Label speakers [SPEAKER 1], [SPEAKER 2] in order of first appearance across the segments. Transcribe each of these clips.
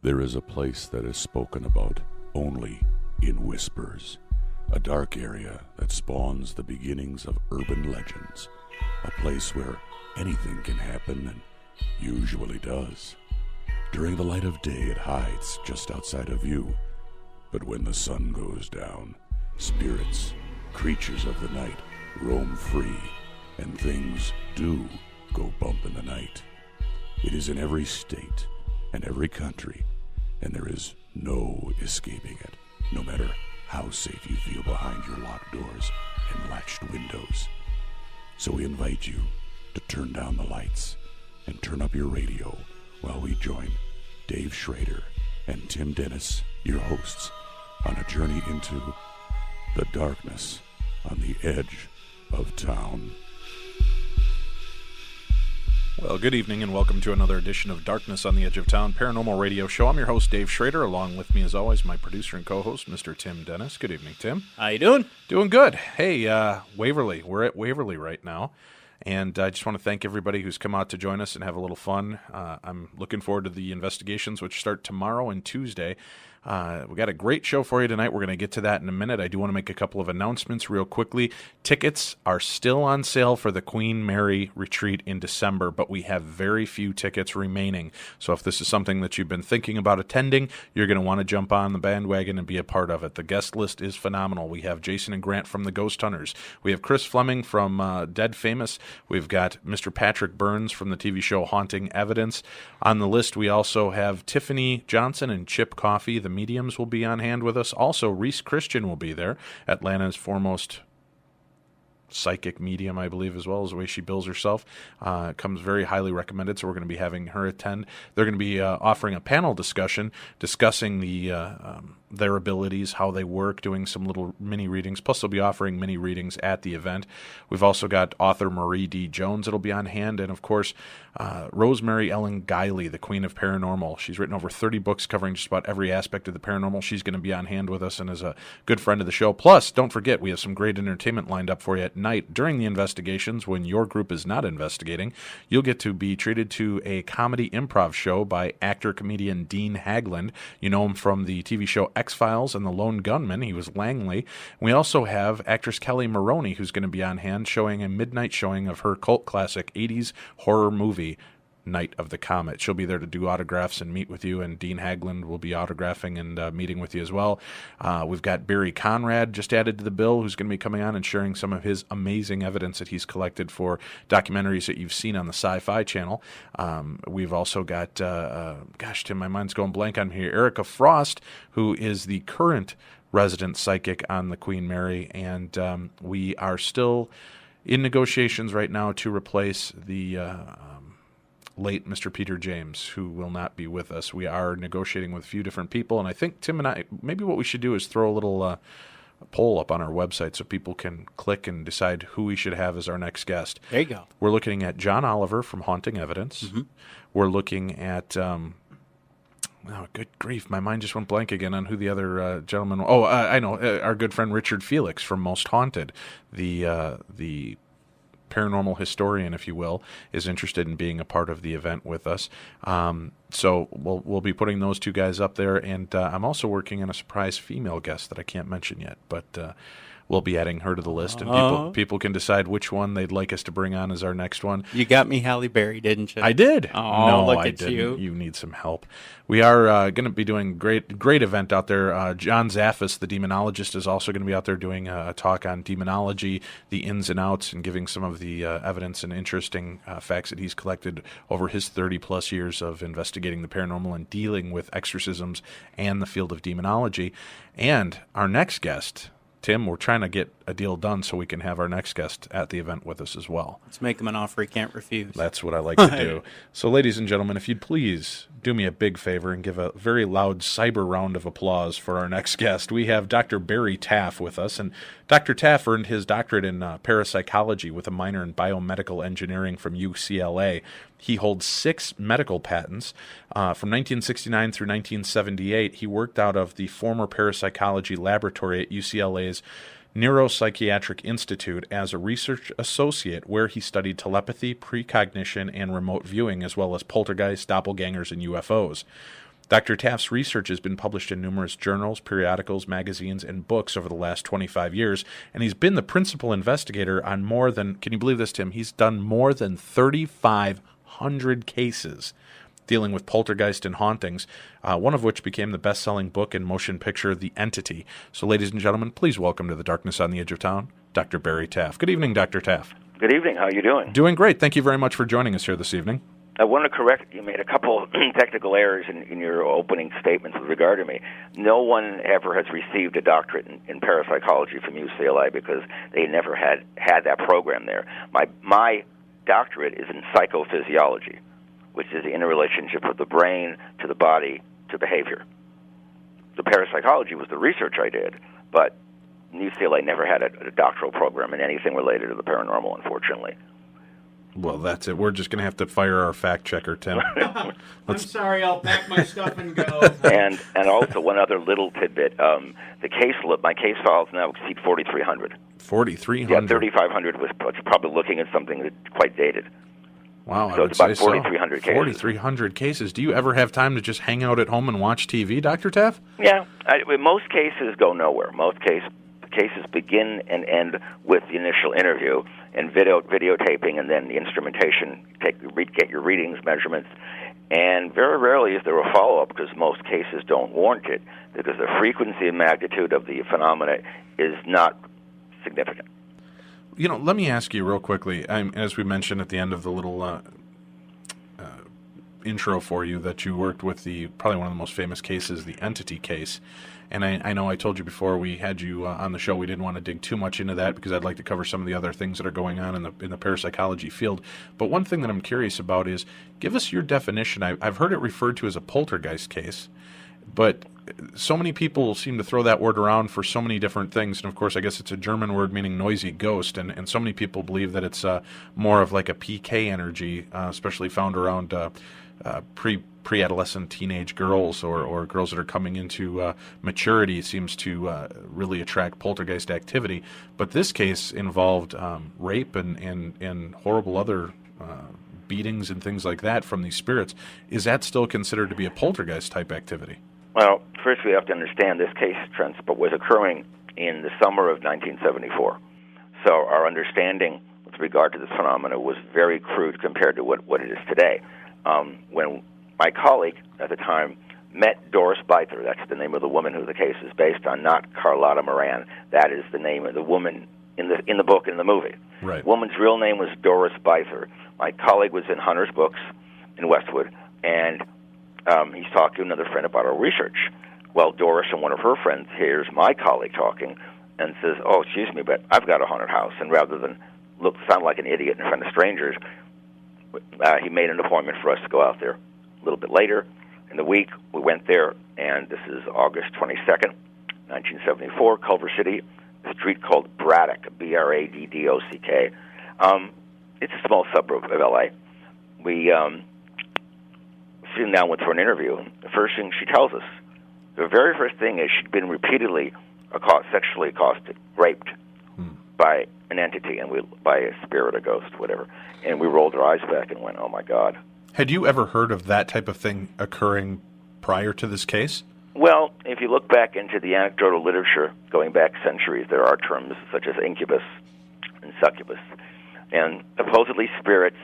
[SPEAKER 1] There is a place that is spoken about only in whispers, a dark area that spawns the beginnings of urban legends, a place where anything can happen and usually does. During the light of day, it hides just outside of view, but when the sun goes down, spirits, creatures of the night, roam free, and things do go bump in the night. It is in every state and every country, and there is no escaping it, no matter how safe you feel behind your locked doors and latched windows. So we invite you to turn down the lights and turn up your radio while we join Dave Schrader and Tim Dennis, your hosts, on a journey into the darkness on the edge of town.
[SPEAKER 2] Well, good evening and welcome to another edition of Darkness on the Edge of Town Paranormal Radio Show. I'm your host, Dave Schrader. Along with me, as always, my producer and co-host, Mr. Tim Dennis. Good evening, Tim.
[SPEAKER 3] How you doing?
[SPEAKER 2] Doing good. Hey, Waverly. We're at Waverly right now, and I just want to thank everybody who's come out to join us and have a little fun. I'm looking forward to the investigations, which start tomorrow and Tuesday. We got a great show for you tonight. We're going to get to that in a minute. I do want to make a couple of announcements real quickly. Tickets are still on sale for the Queen Mary retreat in December, but we have very few tickets remaining. So if this is something that you've been thinking about attending, you're going to want to jump on the bandwagon and be a part of it. The guest list is phenomenal. We have Jason and Grant from the Ghost Hunters. We have Chris Fleming from Dead Famous. We've got Mr. Patrick Burns from the TV show Haunting Evidence. On the list, we also have Tiffany Johnson and Chip Coffey. The mediums will be on hand with us. Also, Reese Christian will be there, Atlanta's foremost psychic medium, I believe, as well as the way she bills herself. Comes very highly recommended, so we're going to be having her attend. They're going to be offering a panel discussion discussing their abilities, how they work, doing some little mini readings. Plus, they'll be offering mini readings at the event. We've also got author Marie D. Jones that'll be on hand, and of course, Rosemary Ellen Guiley, the Queen of Paranormal. She's written over 30 books covering just about every aspect of the paranormal. She's going to be on hand with us and is a good friend of the show. Plus, don't forget, we have some great entertainment lined up for you at night during the investigations. When your group is not investigating, you'll get to be treated to a comedy improv show by actor-comedian Dean Haglund. You know him from the TV show X-Files and The Lone Gunman. He was Langley. We also have actress Kelly Maroney, who's going to be on hand showing a midnight showing of her cult classic 80s horror movie, Night of the Comet. She'll be there to do autographs and meet with you, and Dean Haglund will be autographing and meeting with you as well. We've got Barry Conrad just added to the bill, who's going to be coming on and sharing some of his amazing evidence that he's collected for documentaries that you've seen on the Sci-Fi Channel. We've also got, Tim, my mind's going blank on here, Erica Frost, who is the current resident psychic on the Queen Mary, and we are still in negotiations right now to replace the late Mr. Peter James, who will not be with us. We are negotiating with a few different people, and I think Tim and I, maybe what we should do is throw a little poll up on our website so people can click and decide who we should have as our next guest.
[SPEAKER 3] There you go.
[SPEAKER 2] We're looking at John Oliver from Haunting Evidence. Mm-hmm. We're looking at... Oh, good grief. My mind just went blank again on who the other gentleman... Oh, I know. Our good friend Richard Felix from Most Haunted, the paranormal historian, if you will, is interested in being a part of the event with us. So we'll be putting those two guys up there, and I'm also working on a surprise female guest that I can't mention yet, but we'll be adding her to the list, and people can decide which one they'd like us to bring on as our next one.
[SPEAKER 3] You got me Halle Berry, didn't you?
[SPEAKER 2] I did.
[SPEAKER 3] Oh,
[SPEAKER 2] no,
[SPEAKER 3] look
[SPEAKER 2] I
[SPEAKER 3] at
[SPEAKER 2] didn't.
[SPEAKER 3] you.
[SPEAKER 2] You need some help. We are going to be doing great event out there. John Zaffis, the demonologist, is also going to be out there doing a talk on demonology, the ins and outs, and giving some of the evidence and interesting facts that he's collected over his 30-plus years of investigating the paranormal and dealing with exorcisms and the field of demonology. And our next guest... Tim, we're trying to get a deal done so we can have our next guest at the event with us as well.
[SPEAKER 3] Let's make him an offer he can't refuse.
[SPEAKER 2] That's what I like to do. So, ladies and gentlemen, if you'd please do me a big favor and give a very loud cyber round of applause for our next guest. We have Dr. Barry Taff with us, and Dr. Taff earned his doctorate in parapsychology with a minor in biomedical engineering from UCLA. He holds 6 medical patents. From 1969 through 1978, he worked out of the former parapsychology laboratory at UCLA's Neuropsychiatric Institute as a research associate, where he studied telepathy, precognition, and remote viewing, as well as poltergeists, doppelgangers, and UFOs. Dr. Taff's research has been published in numerous journals, periodicals, magazines, and books over the last 25 years, and he's been the principal investigator on more than, can you believe this, Tim? He's done more than 3,500 cases dealing with poltergeist and hauntings, one of which became the best-selling book and motion picture, The Entity. So, ladies and gentlemen, please welcome to the Darkness on the Edge of Town, Dr. Barry Taff. Good evening, Dr. Taff.
[SPEAKER 4] Good evening. How are you doing?
[SPEAKER 2] Doing great. Thank you very much for joining us here this evening.
[SPEAKER 4] I want to correct, you made a couple technical errors in your opening statements with regard to me. No one ever has received a doctorate in parapsychology from UCLA because they never had that program there. My doctorate is in psychophysiology, which is the interrelationship of the brain to the body to behavior. The parapsychology was the research I did, but UCLA never had a doctoral program in anything related to the paranormal, unfortunately.
[SPEAKER 2] Well, that's it. We're just going to have to fire our fact checker, Tim.
[SPEAKER 3] I'm sorry, I'll pack my stuff and go.
[SPEAKER 4] And also one other little tidbit: my case files now exceed 4,300.
[SPEAKER 2] 4,300.
[SPEAKER 4] Yeah, 3,500 was probably looking at something that's quite dated.
[SPEAKER 2] Wow,
[SPEAKER 4] so it's about 4,300 cases.
[SPEAKER 2] 4,300 cases. Do you ever have time to just hang out at home and watch TV, Dr. Taff?
[SPEAKER 4] Yeah, most cases go nowhere. Most cases begin and end with the initial interview and videotaping, and then the instrumentation. Get your readings, measurements, and very rarely is there a follow-up because most cases don't warrant it because the frequency and magnitude of the phenomena is not significant.
[SPEAKER 2] You know, let me ask you real quickly, as we mentioned at the end of the little intro for you, that you worked with probably one of the most famous cases, the Entity case. And I know I told you before we had you on the show, we didn't want to dig too much into that because I'd like to cover some of the other things that are going on in the parapsychology field. But one thing that I'm curious about is, give us your definition. I've heard it referred to as a poltergeist case, but so many people seem to throw that word around for so many different things. And of course, I guess it's a German word meaning noisy ghost. And so many people believe that it's more of like a PK energy, especially found around pre-adolescent teenage girls or girls that are coming into maturity. Seems to really attract poltergeist activity. But this case involved rape and horrible other beatings and things like that from these spirits. Is that still considered to be a poltergeist type activity?
[SPEAKER 4] Well, first we have to understand this case was occurring in the summer of 1974. So our understanding with regard to this phenomena was very crude compared to what it is today. When my colleague at the time met Doris Beither, that's the name of the woman who the case is based on, not Carlotta Moran. That is the name of the woman in the book, in the movie.
[SPEAKER 2] Right.
[SPEAKER 4] The woman's real name was Doris Beither. My colleague was in Hunter's Books in Westwood, and he's talking to another friend about our research. Well, Doris and one of her friends hears my colleague talking and says, "Oh, excuse me, but I've got a haunted house." And rather than sound like an idiot in front of strangers, he made an appointment for us to go out there. A little bit later in the week, we went there, and this is August 22nd, 1974, Culver City, a street called Braddock, Braddock. It's a small suburb of L.A. We sitting down with her for an interview. The first thing she tells us, the very first thing is she'd been repeatedly sexually accosted, raped by an entity, by a spirit, a ghost, whatever. And we rolled our eyes back and went, "Oh my God."
[SPEAKER 2] Had you ever heard of that type of thing occurring prior to this case?
[SPEAKER 4] Well, if you look back into the anecdotal literature going back centuries, there are terms such as incubus and succubus, and supposedly spirits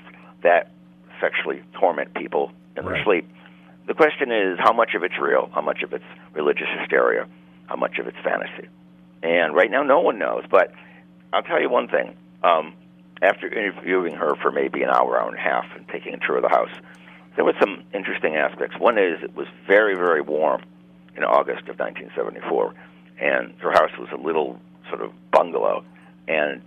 [SPEAKER 4] that sexually torment people in their sleep. The question is, how much of it's real, how much of it's religious hysteria, how much of it's fantasy? And right now, no one knows. But I'll tell you one thing. After interviewing her for maybe an hour and a half, and taking a tour of the house, there were some interesting aspects. One is it was very, very warm in August of 1974, and her house was a little sort of bungalow, and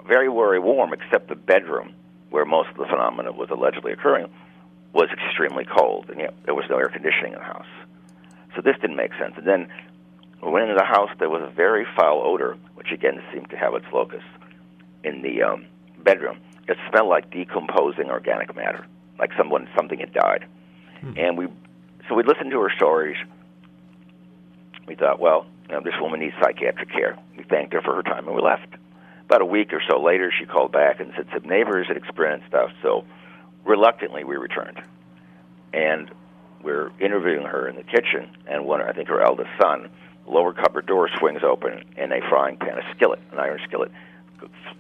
[SPEAKER 4] very, very warm, except the bedroom, where most of the phenomena was allegedly occurring, was extremely cold, and yet there was no air conditioning in the house. So this didn't make sense. And then we went into the house, there was a very foul odor, which again seemed to have its locus in the bedroom. It smelled like decomposing organic matter, like something had died. And we listened to her stories. We thought, well, this woman needs psychiatric care. We thanked her for her time, and we left. About a week or so later, she called back and said some neighbors had experienced stuff, so reluctantly we returned. And we're interviewing her in the kitchen, and I think her eldest son, the lower cupboard door swings open, and a frying pan, a skillet, an iron skillet,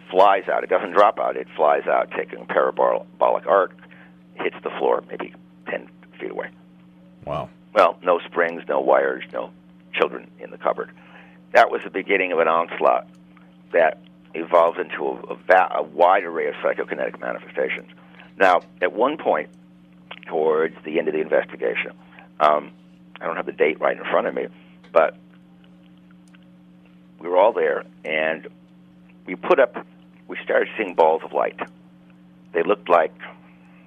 [SPEAKER 4] flies out. It doesn't drop out. It flies out, taking a parabolic arc, hits the floor maybe 10 feet away.
[SPEAKER 2] Wow.
[SPEAKER 4] Well, no springs, no wires, no children in the cupboard. That was the beginning of an onslaught that evolved into a wide array of psychokinetic manifestations. Now, at one point, towards the end of the investigation, I don't have the date right in front of me, but we were all there, and we started seeing balls of light. They looked like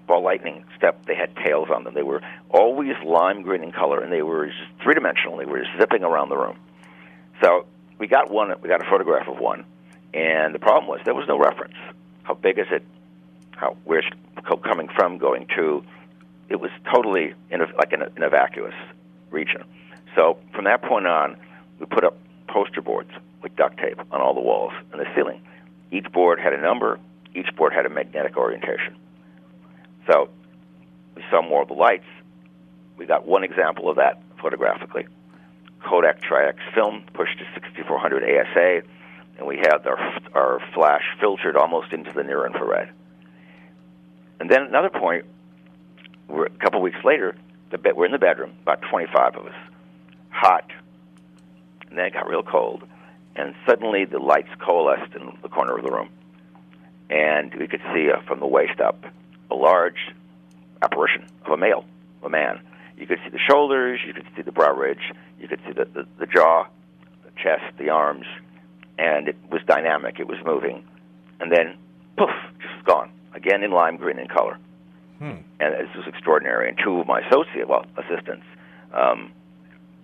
[SPEAKER 4] ball lightning, except they had tails on them. They were always lime green in color, and they were just three-dimensional. They were zipping around the room. So we got a photograph of one, and the problem was there was no reference. How big is it? Where's it coming from, going to? It was totally in a vacuous region. So from that point on, we put up poster boards with duct tape on all the walls and the ceiling. Each board had a number. Each board had a magnetic orientation. So we saw more of the lights. We got one example of that photographically. Kodak Tri-X film pushed to 6400 ASA, and we had our flash filtered almost into the near infrared. And then another point, a couple weeks later, we're in the bedroom, about 25 of us, hot, and then it got real cold, and suddenly the lights coalesced in the corner of the room, and we could see from the waist up a large apparition of a man. You could see the shoulders, you could see the brow ridge, you could see the jaw, the chest, the arms, and it was dynamic, it was moving. And then, poof, just gone, again in lime green in color. And this was extraordinary. And two of my assistants,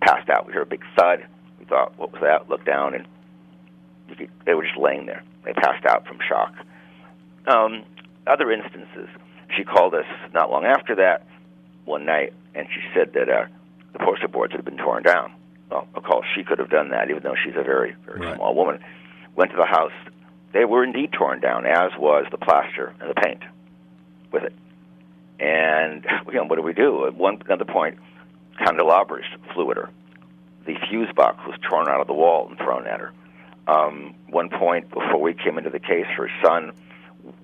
[SPEAKER 4] passed out. We heard a big thud. We thought, what was that? Looked down, and they were just laying there. They passed out from shock. Other instances, she called us not long after that one night, and she said that the poster boards had been torn down. Well, of course, she could have done that, even though she's a very, very small woman. Went to the house. They were indeed torn down, as was the plaster and the paint with it. And what do we do? At another point, candelabras flew at her. The fuse box was torn out of the wall and thrown at her. One point, before we came into the case, her son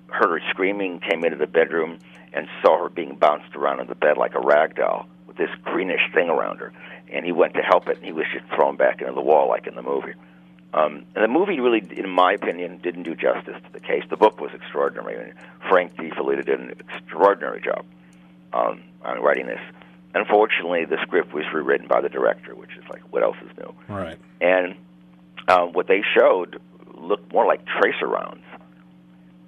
[SPEAKER 4] heard her screaming, came into the bedroom, and saw her being bounced around in the bed like a rag doll with this greenish thing around her. And he went to help it, and he was just thrown back into the wall like in the movie. And the movie really, in my opinion, didn't do justice to the case. The book was extraordinary. I mean, Frank DiFelitta did an extraordinary job on writing this. Unfortunately, the script was rewritten by the director, which is like, what else is new?
[SPEAKER 2] Right.
[SPEAKER 4] And what they showed looked more like tracer rounds,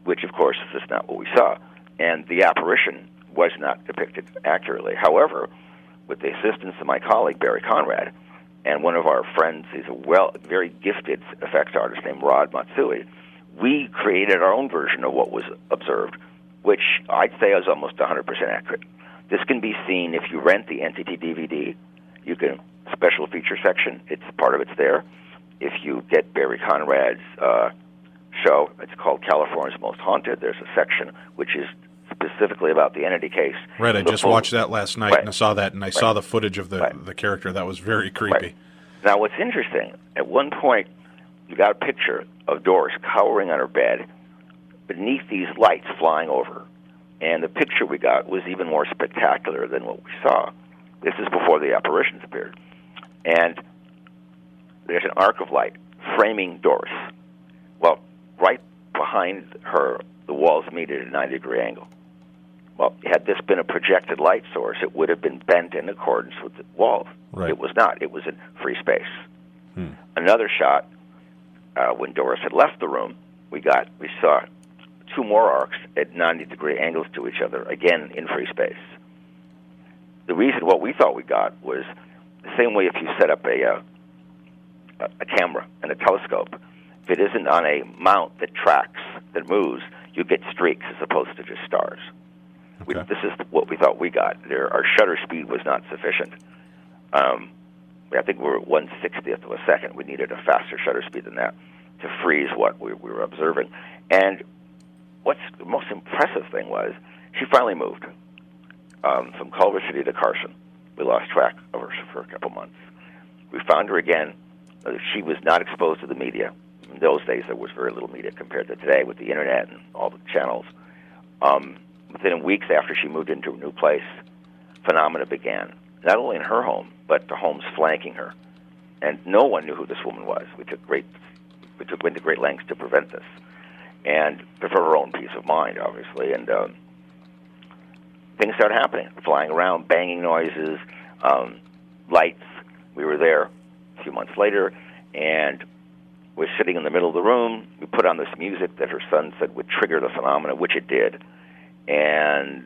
[SPEAKER 4] which, of course, is just not what we saw. And the apparition was not depicted accurately. However, with the assistance of my colleague, Barry Conrad, and one of our friends, he's a very gifted effects artist named Rod Matsui, we created our own version of what was observed, which I'd say is almost 100% accurate. This can be seen if you rent the Entity DVD. You can special feature section. Part of it's there. If you get Barry Conrad's show, it's called California's Most Haunted. There's a section which is specifically about the Entity case.
[SPEAKER 2] Right, I just watched that last night, and I saw that, and I saw the footage of the character. That was very creepy.
[SPEAKER 4] Right. Now, what's interesting, at one point, you got a picture of Doris cowering on her bed beneath these lights flying over. And the picture we got was even more spectacular than what we saw. This is before the apparitions appeared. And there's an arc of light framing Doris. Well, right behind her, the walls meet at a 90-degree angle. Well, had this been a projected light source, it would have been bent in accordance with the walls.
[SPEAKER 2] Right.
[SPEAKER 4] It was not. It was in free space. Another shot, when Doris had left the room, we saw two more arcs at 90-degree angles to each other, again in free space. The reason what we thought we got was the same way if you set up a camera and a telescope. If it isn't on a mount that tracks, that moves, you get streaks as opposed to just stars.
[SPEAKER 2] Okay.
[SPEAKER 4] This is what we thought we got. Our shutter speed was not sufficient. I think we were 1/60th of a second. We needed a faster shutter speed than that to freeze what we were observing. And what's the most impressive thing was she finally moved from Culver City to Carson We lost track of her for a couple months. We found her again. She was not exposed to the media. In those days, there was very little media compared to today with the internet and all the channels. Within weeks after she moved into a new place, phenomena began, not only in her home, but the homes flanking her. And no one knew who this woman was. We went to great lengths to prevent this, and for her own peace of mind, obviously. And things started happening, flying around, banging noises, lights. We were there a few months later, and we're sitting in the middle of the room. We put on this music that her son said would trigger the phenomena, which it did. And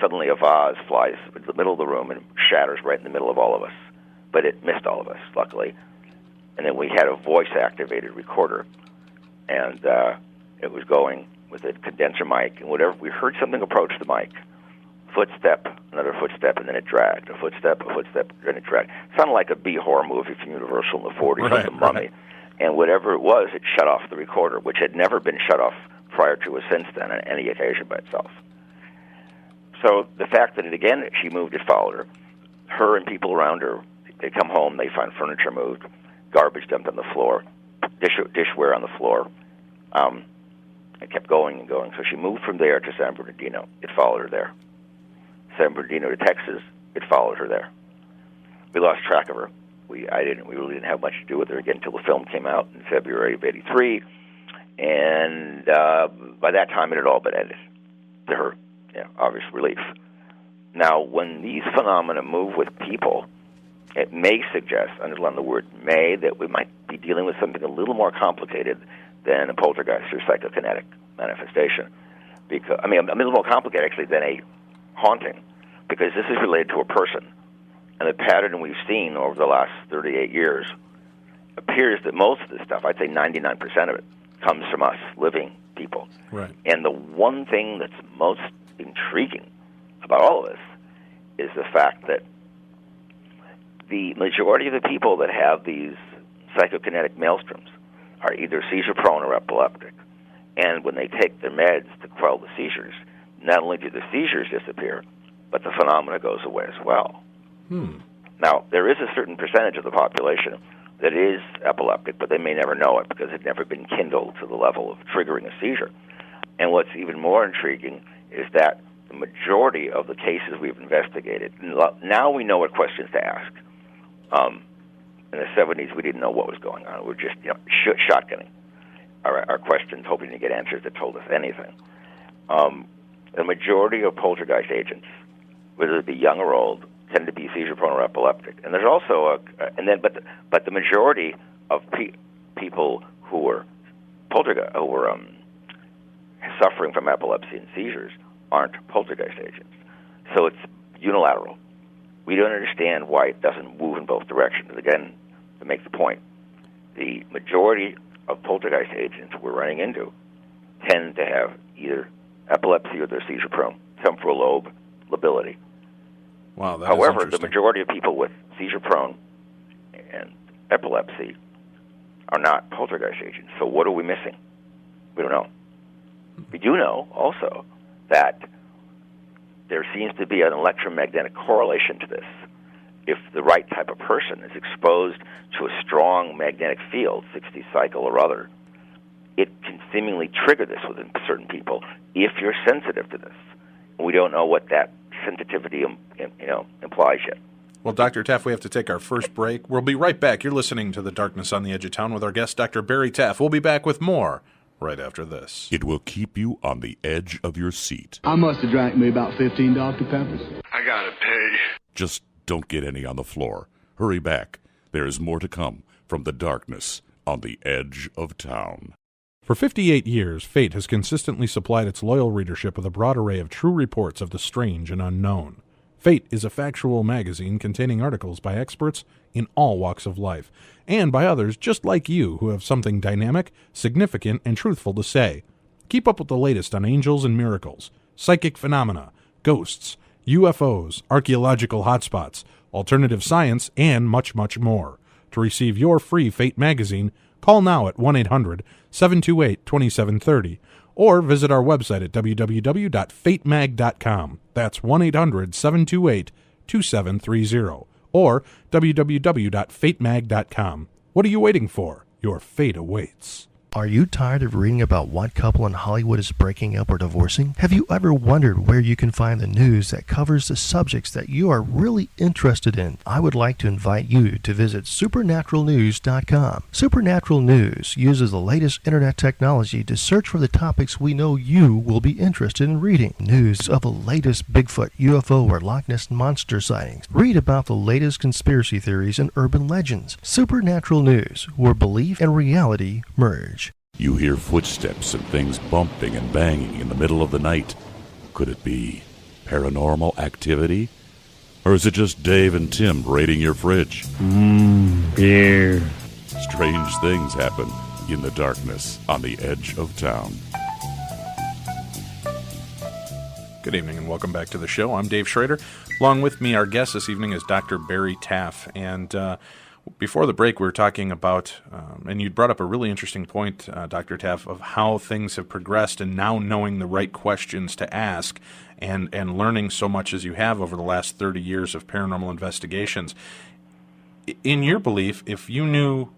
[SPEAKER 4] suddenly a vase flies into the middle of the room and shatters right in the middle of all of us. But it missed all of us, luckily. And then we had a voice-activated recorder, and it was going with a condenser mic. And whatever, we heard something approach the mic. Footstep, another footstep, and then it dragged. A footstep, then it dragged. It sounded like a B-horror movie from Universal in the 40s, like The Mummy. Right. And whatever it was, it shut off the recorder, which had never been shut off prior to or since then on any occasion by itself. So the fact that she moved, it followed her. Her and people around her, they come home, they find furniture moved, garbage dumped on the floor, dishware on the floor. It kept going and going. So she moved from there to San Bernardino. It followed her there. San Bernardino to Texas. It followed her there. We lost track of her. We really didn't have much to do with her again until the film came out in February of '83, and by that time it had all been ended. To her, obvious relief. Now, when these phenomena move with people, it may suggest, underline the word may, that we might be dealing with something a little more complicated than a poltergeist or psychokinetic manifestation. Because a little more complicated actually than a haunting, because this is related to a person. And the pattern we've seen over the last 38 years appears that most of this stuff, I'd say 99% of it, comes from us, living people.
[SPEAKER 2] Right.
[SPEAKER 4] And the one thing that's most intriguing about all of this is the fact that the majority of the people that have these psychokinetic maelstroms are either seizure-prone or epileptic. And when they take their meds to quell the seizures, not only do the seizures disappear, but the phenomena goes away as well. Now, there is a certain percentage of the population that is epileptic, but they may never know it because it's never been kindled to the level of triggering a seizure. And what's even more intriguing is that the majority of the cases we've investigated, now we know what questions to ask. In the 70s, we didn't know what was going on. We were just shotgunning our questions, hoping to get answers that told us anything. The majority of poltergeist agents, whether it be young or old, tend to be seizure-prone or epileptic. And there's also but the majority of people who were suffering from epilepsy and seizures aren't poltergeist agents. So it's unilateral. We don't understand why it doesn't move in both directions. Again, to make the point, the majority of poltergeist agents we're running into tend to have either epilepsy or they're seizure-prone, temporal lobe lability.
[SPEAKER 2] Wow, that
[SPEAKER 4] However,
[SPEAKER 2] is
[SPEAKER 4] the majority of people with seizure-prone and epilepsy are not poltergeist agents. So what are we missing? We don't know. We do know also that there seems to be an electromagnetic correlation to this. If the right type of person is exposed to a strong magnetic field, 60 cycle or other, it can seemingly trigger this within certain people if you're sensitive to this. We don't know what that sensitivity implies yet.
[SPEAKER 2] Well, Dr. Taff, we have to take our first break. We'll be right back. You're listening to The Darkness on the Edge of Town with our guest, Dr. Barry Taff. We'll be back with more right after this.
[SPEAKER 1] It will keep you on the edge of your seat.
[SPEAKER 5] I must have drank me about 15 Dr. Peppers.
[SPEAKER 6] I gotta pay.
[SPEAKER 1] Just don't get any on the floor. Hurry back. There is more to come from The Darkness on the Edge of Town.
[SPEAKER 2] For 58 years, Fate has consistently supplied its loyal readership with a broad array of true reports of the strange and unknown. Fate is a factual magazine containing articles by experts in all walks of life, and by others just like you who have something dynamic, significant, and truthful to say. Keep up with the latest on angels and miracles, psychic phenomena, ghosts, UFOs, archaeological hotspots, alternative science, and much, much more. To receive your free Fate magazine, call now at 1-800-728-2730 or visit our website at www.fatemag.com. That's 1-800-728-2730. 888-267-2730 or www.fatemag.com. What are you waiting for? Your fate awaits.
[SPEAKER 6] Are you tired of reading about what couple in Hollywood is breaking up or divorcing? Have you ever wondered where you can find the news that covers the subjects that you are really interested in? I would like to invite you to visit supernaturalnews.com. Supernatural News uses the latest internet technology to search for the topics we know you will be interested in reading. News of the latest Bigfoot, UFO, or Loch Ness Monster sightings. Read about the latest conspiracy theories and urban legends. Supernatural News, where belief and reality merge.
[SPEAKER 1] You hear footsteps and things bumping and banging in the middle of the night. Could it be paranormal activity? Or is it just Dave and Tim raiding your fridge?
[SPEAKER 5] Beer.
[SPEAKER 1] Strange things happen in the darkness on the edge of town.
[SPEAKER 2] Good evening and welcome back to the show. I'm Dave Schrader. Along with me, our guest this evening is Dr. Barry Taff. And before the break, we were talking about, and you brought up a really interesting point, Dr. Taff, of how things have progressed and now knowing the right questions to ask and learning so much as you have over the last 30 years of paranormal investigations. In your belief, if you knew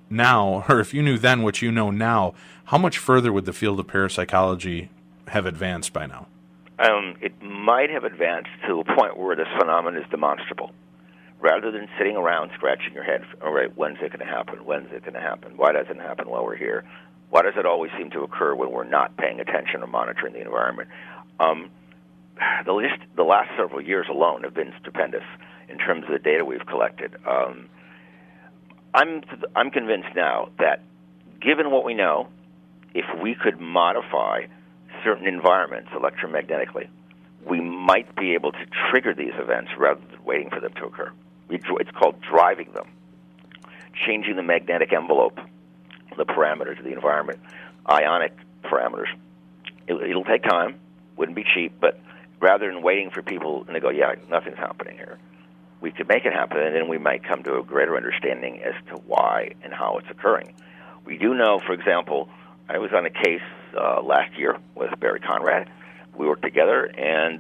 [SPEAKER 2] now, or if you knew then what you know now, how much further would the field of parapsychology have advanced by now?
[SPEAKER 4] It might have advanced to a point where this phenomenon is demonstrable. Rather than sitting around scratching your head, all right, when's it going to happen? When's it going to happen? Why doesn't it happen while we're here? Why does it always seem to occur when we're not paying attention or monitoring the environment? The last several years alone have been stupendous in terms of the data we've collected. I'm convinced now that given what we know, if we could modify certain environments electromagnetically, we might be able to trigger these events rather than waiting for them to occur. It's called driving them, changing the magnetic envelope, the parameters of the environment, ionic parameters. It'll take time, wouldn't be cheap, but rather than waiting for people and they go, yeah, nothing's happening here, we could make it happen, and then we might come to a greater understanding as to why and how it's occurring. We do know, for example, I was on a case last year with Barry Conrad. We worked together, and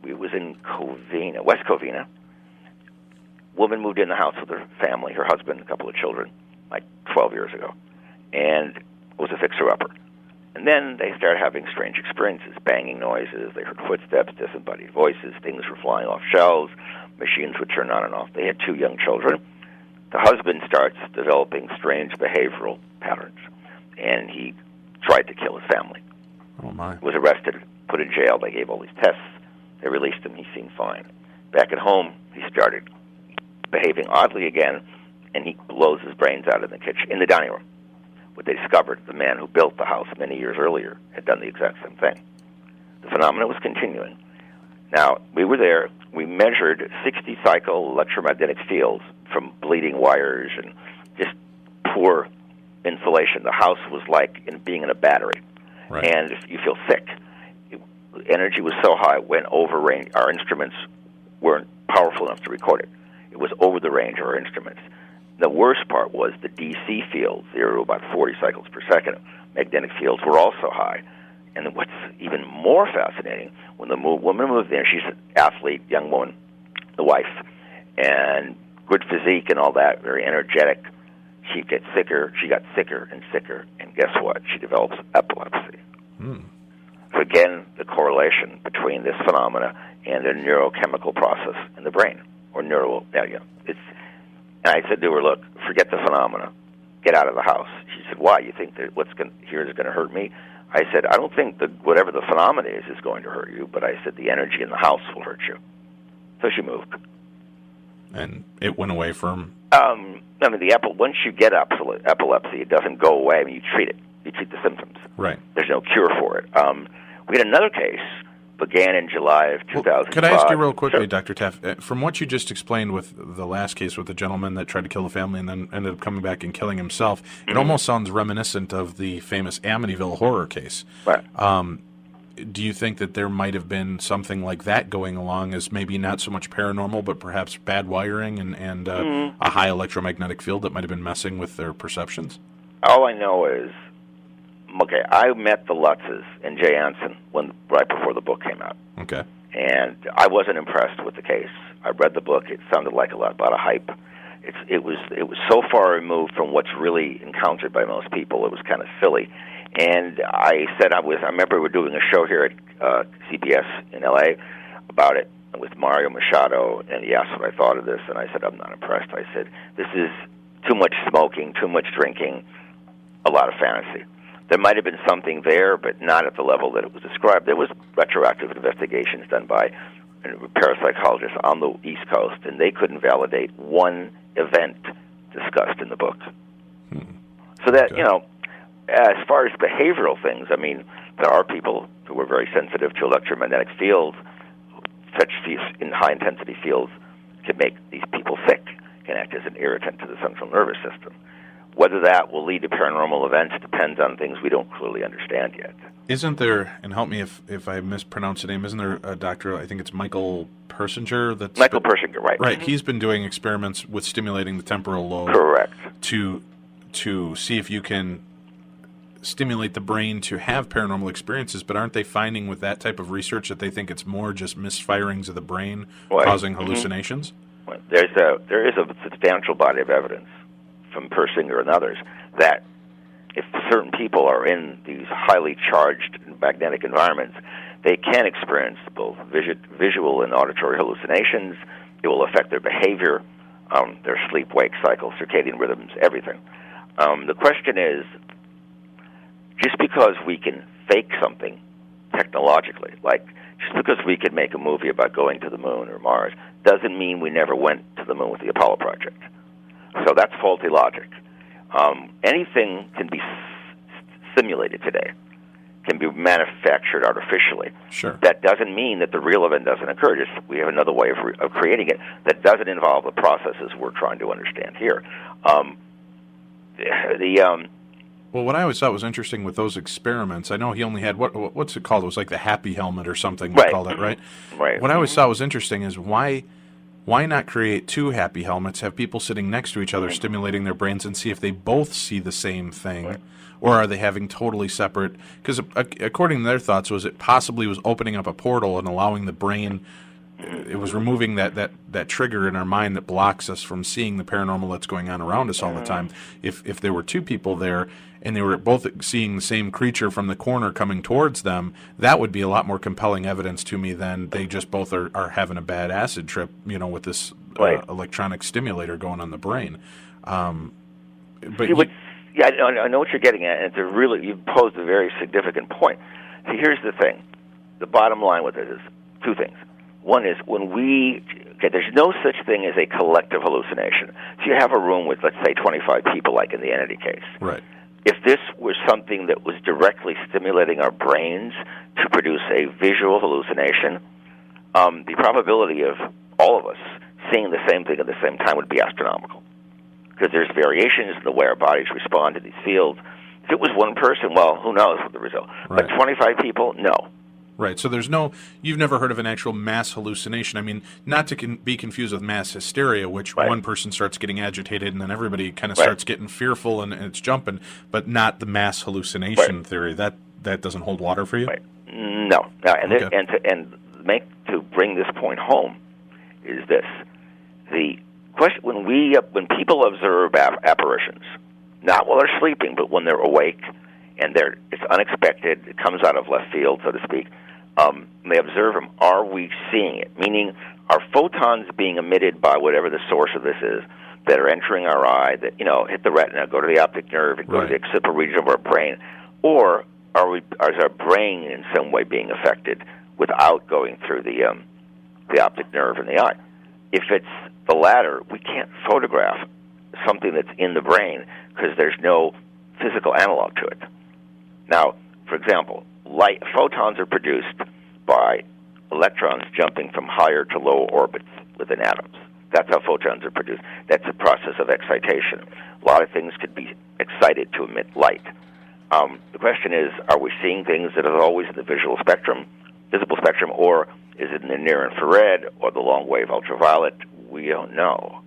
[SPEAKER 4] we was in Covina, West Covina. Woman moved in the house with her family, her husband, a couple of children, like 12 years ago, and was a fixer-upper. And then they started having strange experiences, banging noises. They heard footsteps, disembodied voices. Things were flying off shelves. Machines would turn on and off. They had 2 young children. The husband starts developing strange behavioral patterns, and he tried to kill his family.
[SPEAKER 2] Oh, my.
[SPEAKER 4] Was arrested, put in jail. They gave all these tests. They released him. He seemed fine. Back at home, he started behaving oddly again, and he blows his brains out in the kitchen, in the dining room. What they discovered, the man who built the house many years earlier had done the exact same thing. The phenomenon was continuing. Now, we were there. We measured 60-cycle electromagnetic fields from bleeding wires and just poor insulation. The house was like being in a battery.
[SPEAKER 2] Right.
[SPEAKER 4] And if you feel sick, energy was so high, went over range. Our instruments weren't powerful enough to record it. It was over the range of our instruments. The worst part was the DC fields. They were about 40 cycles per second. Magnetic fields were also high. And what's even more fascinating, when the woman moved in, she's an athlete, young woman, the wife, and good physique and all that, very energetic. She gets sicker. She got sicker and sicker. And guess what? She develops epilepsy. So again, the correlation between this phenomena and a neurochemical process in the brain, or neural. And I said to her, "Look, forget the phenomena. Get out of the house." She said, "Why? You think that what's here is going to hurt me?" I said, "I don't think that whatever the phenomena is going to hurt you, but I said the energy in the house will hurt you." So she moved.
[SPEAKER 2] And it went away from...
[SPEAKER 4] once you get epilepsy, it doesn't go away. I mean, you treat it. You treat the symptoms.
[SPEAKER 2] Right.
[SPEAKER 4] There's no cure for it. We had another case, began in July of 2005.
[SPEAKER 2] Could I ask you real quickly,
[SPEAKER 4] Sure.
[SPEAKER 2] Dr. Taff, from what you just explained with the last case with the gentleman that tried to kill the family and then ended up coming back and killing himself, it almost sounds reminiscent of the famous Amityville horror case.
[SPEAKER 4] Right.
[SPEAKER 2] Do you think that there might have been something like that going along as maybe not so much paranormal, but perhaps bad wiring and a high electromagnetic field that might have been messing with their perceptions?
[SPEAKER 4] All I know is, I met the Lutzes and Jay Anson right before the book came out.
[SPEAKER 2] Okay.
[SPEAKER 4] And I wasn't impressed with the case. I read the book. It sounded like a lot a hype. It was so far removed from what's really encountered by most people. It was kind of silly. And I said I remember we were doing a show here at CBS in LA about it with Mario Machado, and he asked what I thought of this, and I said, I'm not impressed. I said, this is too much smoking, too much drinking, a lot of fantasy. There might have been something there, but not at the level that it was described. There was retroactive investigations done by parapsychologists on the East Coast, and they couldn't validate one event discussed in the book. So that, as far as behavioral things, I mean, there are people who are very sensitive to electromagnetic fields. Such in high-intensity fields can make these people sick, can act as an irritant to the central nervous system. Whether that will lead to paranormal events depends on things we don't clearly understand yet.
[SPEAKER 2] Isn't there, and help me if I mispronounce the name, isn't there a doctor, I think it's Michael Persinger?
[SPEAKER 4] Persinger, right.
[SPEAKER 2] Right, he's been doing experiments with stimulating the temporal lobe.
[SPEAKER 4] Correct.
[SPEAKER 2] To see if you can stimulate the brain to have paranormal experiences, but aren't they finding with that type of research that they think it's more just misfirings of the brain causing hallucinations?
[SPEAKER 4] Well, there is a substantial body of evidence from Persinger and others that if certain people are in these highly charged magnetic environments, they can experience both visual and auditory hallucinations. It will affect their behavior, their sleep-wake cycle, circadian rhythms, everything. The question is, just because we can fake something technologically, like just because we can make a movie about going to the moon or Mars, doesn't mean we never went to the moon with the Apollo project. So that's faulty logic. Anything can be simulated today, can be manufactured artificially.
[SPEAKER 2] Sure.
[SPEAKER 4] That doesn't mean that the real event doesn't occur. Just we have another way of creating it that doesn't involve the processes we're trying to understand here.
[SPEAKER 2] Well, what I always thought was interesting with those experiments, I know he only had, what's it called? It was like the happy helmet or something they called it, right?
[SPEAKER 4] Right.
[SPEAKER 2] What I always thought was interesting is why not create two happy helmets, have people sitting next to each other stimulating their brains and see if they both see the same thing, or are they having totally separate, because according to their thoughts, it possibly was opening up a portal and allowing the brain, it was removing that trigger in our mind that blocks us from seeing the paranormal that's going on around us all the time. If there were two people there and they were both seeing the same creature from the corner coming towards them, that would be a lot more compelling evidence to me than they just both are having a bad acid trip, with this electronic stimulator going on the brain.
[SPEAKER 4] I know what you're getting at, and you posed a very significant point. See, here's the thing. The bottom line with it is two things. One is there's no such thing as a collective hallucination. So you have a room with, let's say, 25 people, like in the entity case.
[SPEAKER 2] Right.
[SPEAKER 4] If this was something that was directly stimulating our brains to produce a visual hallucination, the probability of all of us seeing the same thing at the same time would be astronomical. Because there's variations in the way our bodies respond to these fields. If it was one person, well, who knows what the result.
[SPEAKER 2] Right.
[SPEAKER 4] But 25 people, no.
[SPEAKER 2] Right, so you've never heard of an actual mass hallucination. I mean, not to be confused with mass hysteria, which one person starts getting agitated and then everybody kind of starts getting fearful and it's jumping, but not the mass hallucination theory. That doesn't hold water for you?
[SPEAKER 4] Right. No. To bring this point home is this. The question, when people observe apparitions, not while they're sleeping, but when they're awake, and it's unexpected, it comes out of left field, so to speak, they observe them, are we seeing it? Meaning, are photons being emitted by whatever the source of this is that are entering our eye, that hit the retina, go to the optic nerve, and go to the occipital region of our brain? Or is our brain in some way being affected without going through the optic nerve in the eye? If it's the latter, we can't photograph something that's in the brain because there's no physical analog to it. Now, for example, photons are produced by electrons jumping from higher to lower orbits within atoms. That's how photons are produced. That's a process of excitation. A lot of things could be excited to emit light. The question is, are we seeing things that are always in the visible spectrum, or is it in the near infrared or the long wave ultraviolet? We don't know.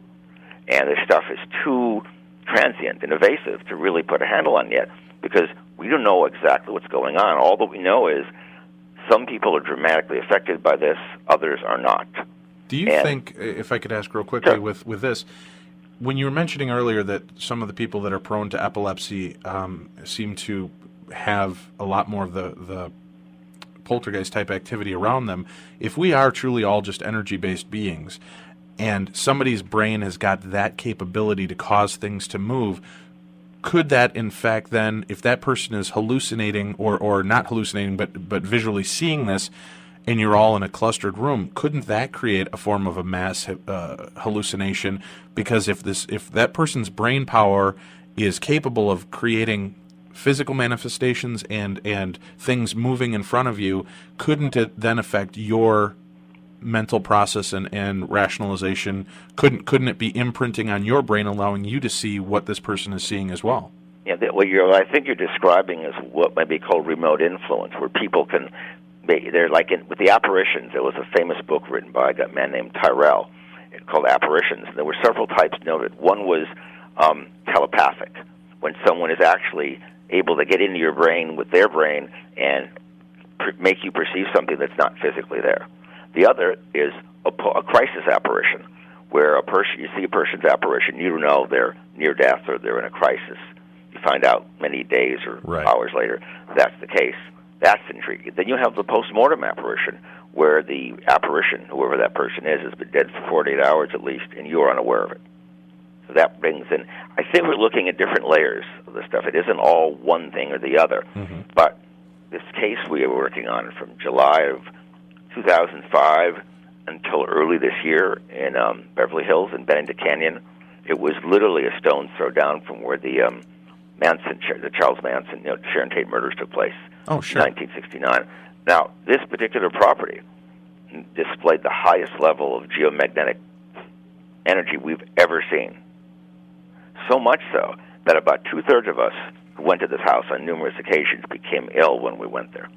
[SPEAKER 4] And this stuff is too transient and evasive to really put a handle on yet, because we don't know exactly what's going on. All that we know is some people are dramatically affected by this, others are not.
[SPEAKER 2] Do you think, if I could ask real quickly,
[SPEAKER 4] Sure.
[SPEAKER 2] with this, when you were mentioning earlier that some of the people that are prone to epilepsy seem to have a lot more of the poltergeist type activity around them, if we are truly all just energy-based beings and somebody's brain has got that capability to cause things to move, could that in fact then, if that person is hallucinating or not hallucinating but visually seeing this, and you're all in a clustered room, couldn't that create a form of a mass hallucination? Because if that person's brain power is capable of creating physical manifestations and things moving in front of you, couldn't it then affect your mental process and rationalization? Couldn't it be imprinting on your brain, allowing you to see what this person is seeing as well?
[SPEAKER 4] Yeah, what I think you're describing is what might be called remote influence, where people can. They're like with the apparitions. There was a famous book written by a man named Tyrell called Apparitions. There were several types noted. One was telepathic, when someone is actually able to get into your brain with their brain and make you perceive something that's not physically there. The other is a crisis apparition, where you see a person's apparition, you know they're near death or they're in a crisis. You find out many days or hours later that's the case. That's intriguing. Then you have the post-mortem apparition, where the apparition, whoever that person is, has been dead for 48 hours at least, and you're unaware of it. So that brings in, I think we're looking at different layers of this stuff. It isn't all one thing or the other. Mm-hmm. But this case we are working on from July of 2005 until early this year in Beverly Hills in Bennington Canyon, it was literally a stone's throw down from where the Charles Manson, Sharon Tate murders took place.
[SPEAKER 2] Oh, sure.
[SPEAKER 4] 1969. Now, this particular property displayed the highest level of geomagnetic energy we've ever seen. So much so that about two-thirds of us who went to this house on numerous occasions became ill when we went there.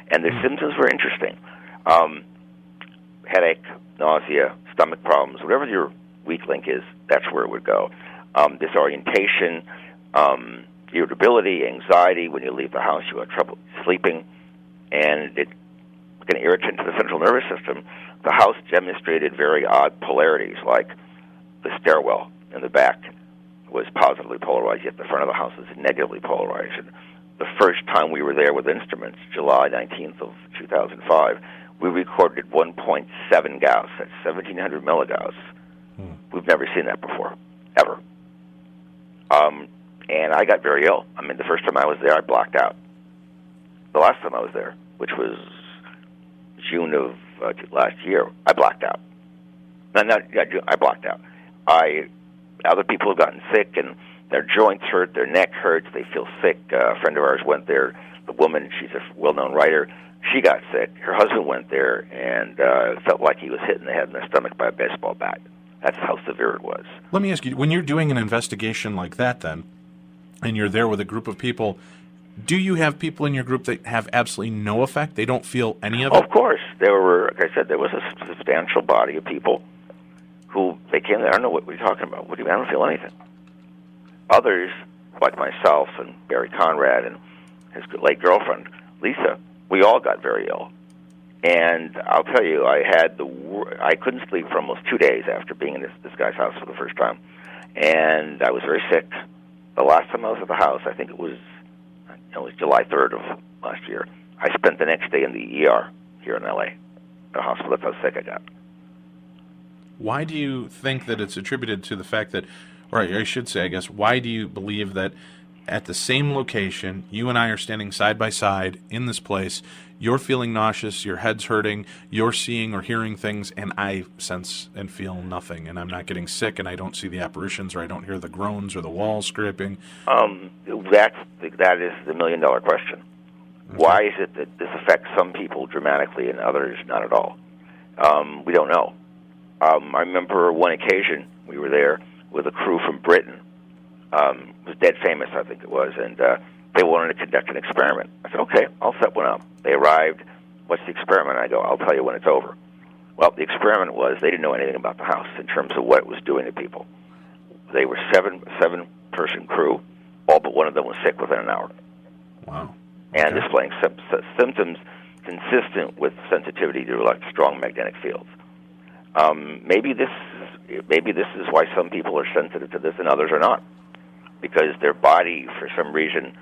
[SPEAKER 4] And the symptoms were interesting. Headache, nausea, stomach problems, whatever your weak link is, that's where it would go. Disorientation, irritability, anxiety. When you leave the house, you have trouble sleeping, and it's an irritant to the central nervous system. The house demonstrated very odd polarities, like the stairwell in the back was positively polarized, yet the front of the house was negatively polarized. And the first time we were there with instruments, July 19th of 2005, we recorded 1.7 Gauss. That's 1,700 milligauss. We've never seen that before, ever. And I got very ill. I mean, the first time I was there, I blacked out. The last time I was there, which was June of last year, I blacked out. I blacked out. Other people have gotten sick, and their joints hurt, their neck hurts, they feel sick. A friend of ours went there. The woman, she's a well-known writer, she got sick. Her husband went there and felt like he was hit in the head and the stomach by a baseball bat. That's how severe it was.
[SPEAKER 2] Let me ask you, when you're doing an investigation like that then, and you're there with a group of people, do you have people in your group that have absolutely no effect? They don't feel any of it?
[SPEAKER 4] Of course. There were, like I said, there was a substantial body of people who, they came there, I don't know what we're talking about. I don't feel anything. Others, like myself and Barry Conrad and his late girlfriend, Lisa, we all got very ill. And I'll tell you, I couldn't sleep for almost 2 days after being in this guy's house for the first time. And I was very sick. The last time I was at the house, I think it was July 3rd of last year. I spent the next day in the ER here in L.A., the hospital. That's how sick I got.
[SPEAKER 2] Why do you think that it's attributed to the fact that, or I should say, I guess, why do you believe that at the same location, you and I are standing side by side in this place, you're feeling nauseous, your head's hurting, you're seeing or hearing things, and I sense and feel nothing, and I'm not getting sick, and I don't see the apparitions, or I don't hear the groans or the walls scraping?
[SPEAKER 4] That is the million-dollar question. Okay. Why is it that this affects some people dramatically and others not at all? We don't know. I remember one occasion we were there with a crew from Britain. It was Dead Famous, I think it was, and they wanted to conduct an experiment. I said, okay, I'll set one up. They arrived. What's the experiment? I go, I'll tell you when it's over. Well, the experiment was they didn't know anything about the house in terms of what it was doing to people. They were seven-person crew. All but one of them was sick within an hour.
[SPEAKER 2] Wow.
[SPEAKER 4] And
[SPEAKER 2] Okay.
[SPEAKER 4] displaying symptoms consistent with sensitivity to strong magnetic fields. Maybe this is why some people are sensitive to this and others are not, because their body, for some reason,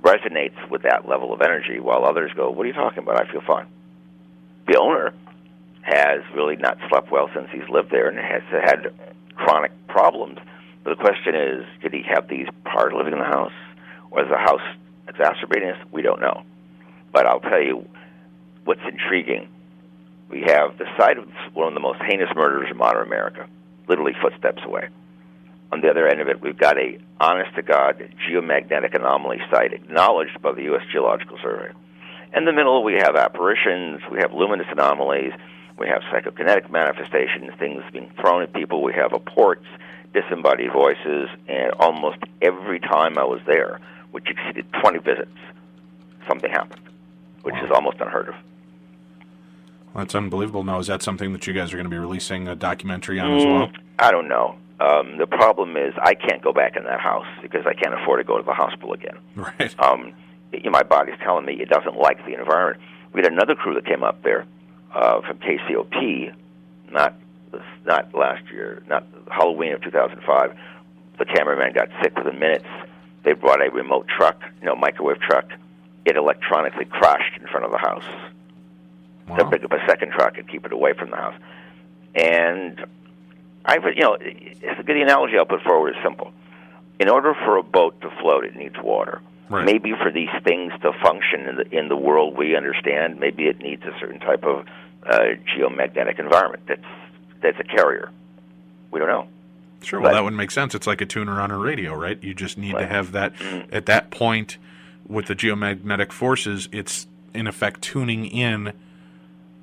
[SPEAKER 4] resonates with that level of energy, while others go, "What are you talking about? I feel fine." The owner has really not slept well since he's lived there and has had chronic problems. But the question is, did he have these prior to living in the house? Or is the house exacerbating this? We don't know. But I'll tell you what's intriguing. We have the site of one of the most heinous murders in modern America, literally footsteps away. On the other end of it, we've got a honest-to-God geomagnetic anomaly site acknowledged by the U.S. Geological Survey. In the middle, we have apparitions, we have luminous anomalies, we have psychokinetic manifestations, things being thrown at people, we have reports, disembodied voices, and almost every time I was there, which exceeded 20 visits, something happened, which is almost unheard of.
[SPEAKER 2] Well, that's unbelievable. Now, is that something that you guys are going to be releasing a documentary on as well?
[SPEAKER 4] I don't know. The problem is I can't go back in that house because I can't afford to go to the hospital again.
[SPEAKER 2] Right.
[SPEAKER 4] My body's telling me it doesn't like the environment. We had another crew that came up there from KCOP, not last year, not Halloween of 2005. The cameraman got sick within minutes. They brought a remote truck, microwave truck. It electronically crashed in front of the house.
[SPEAKER 2] Wow.
[SPEAKER 4] To pick up a second truck and keep it away from the house. And the analogy I'll put forward is simple. In order for a boat to float, it needs water.
[SPEAKER 2] Right.
[SPEAKER 4] Maybe for these things to function in the world we understand, maybe it needs a certain type of geomagnetic environment that's a carrier. We don't know.
[SPEAKER 2] Sure, well, that would make sense. It's like a tuner on a radio, right? You just need to have that at that point with the geomagnetic forces. It's in effect tuning in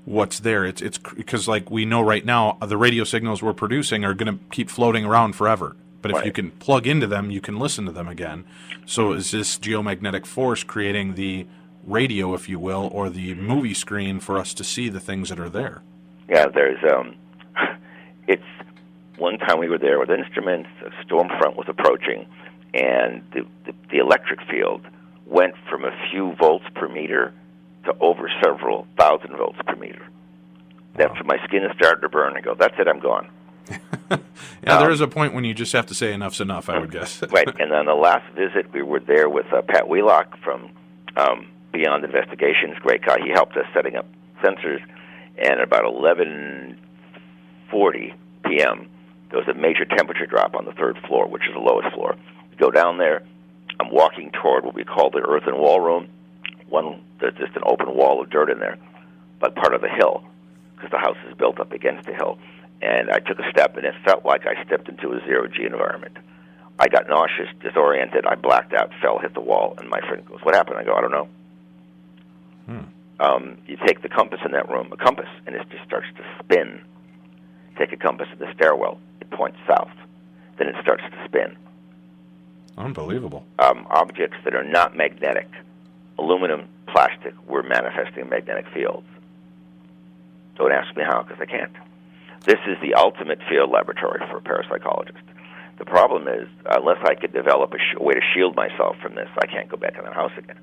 [SPEAKER 2] what's there. It's because, like we know right now, the radio signals we're producing are going to keep floating around forever. But if you can plug into them, you can listen to them again. So is this geomagnetic force creating the radio, if you will, or the movie screen for us to see the things that are there?
[SPEAKER 4] Yeah, there's it's one time we were there with instruments, a storm front was approaching, and the electric field went from a few volts per meter to over several thousand volts per meter. That's when my skin started to burn. I go, that's it, I'm gone.
[SPEAKER 2] Yeah, there is a point when you just have to say enough's enough, I would guess.
[SPEAKER 4] Right, and on the last visit, we were there with Pat Wheelock from Beyond Investigations, great guy. He helped us setting up sensors, and at about 11:40 p.m., there was a major temperature drop on the third floor, which is the lowest floor. We go down there. I'm walking toward what we call the earthen wall room. There's just an open wall of dirt in there, but part of the hill, because the house is built up against the hill. And I took a step, and it felt like I stepped into a zero-G environment. I got nauseous, disoriented. I blacked out, fell, hit the wall, and my friend goes, "What happened?" I go, "I don't know." You take the compass in that room, a compass, and it just starts to spin. Take a compass in the stairwell. It points south. Then it starts to spin.
[SPEAKER 2] Unbelievable.
[SPEAKER 4] Objects that are not magnetic, aluminum, plastic, were manifesting magnetic fields. Don't ask me how, because I can't. This is the ultimate field laboratory for a parapsychologist. The problem is, unless I could develop a way to shield myself from this, I can't go back in that house again.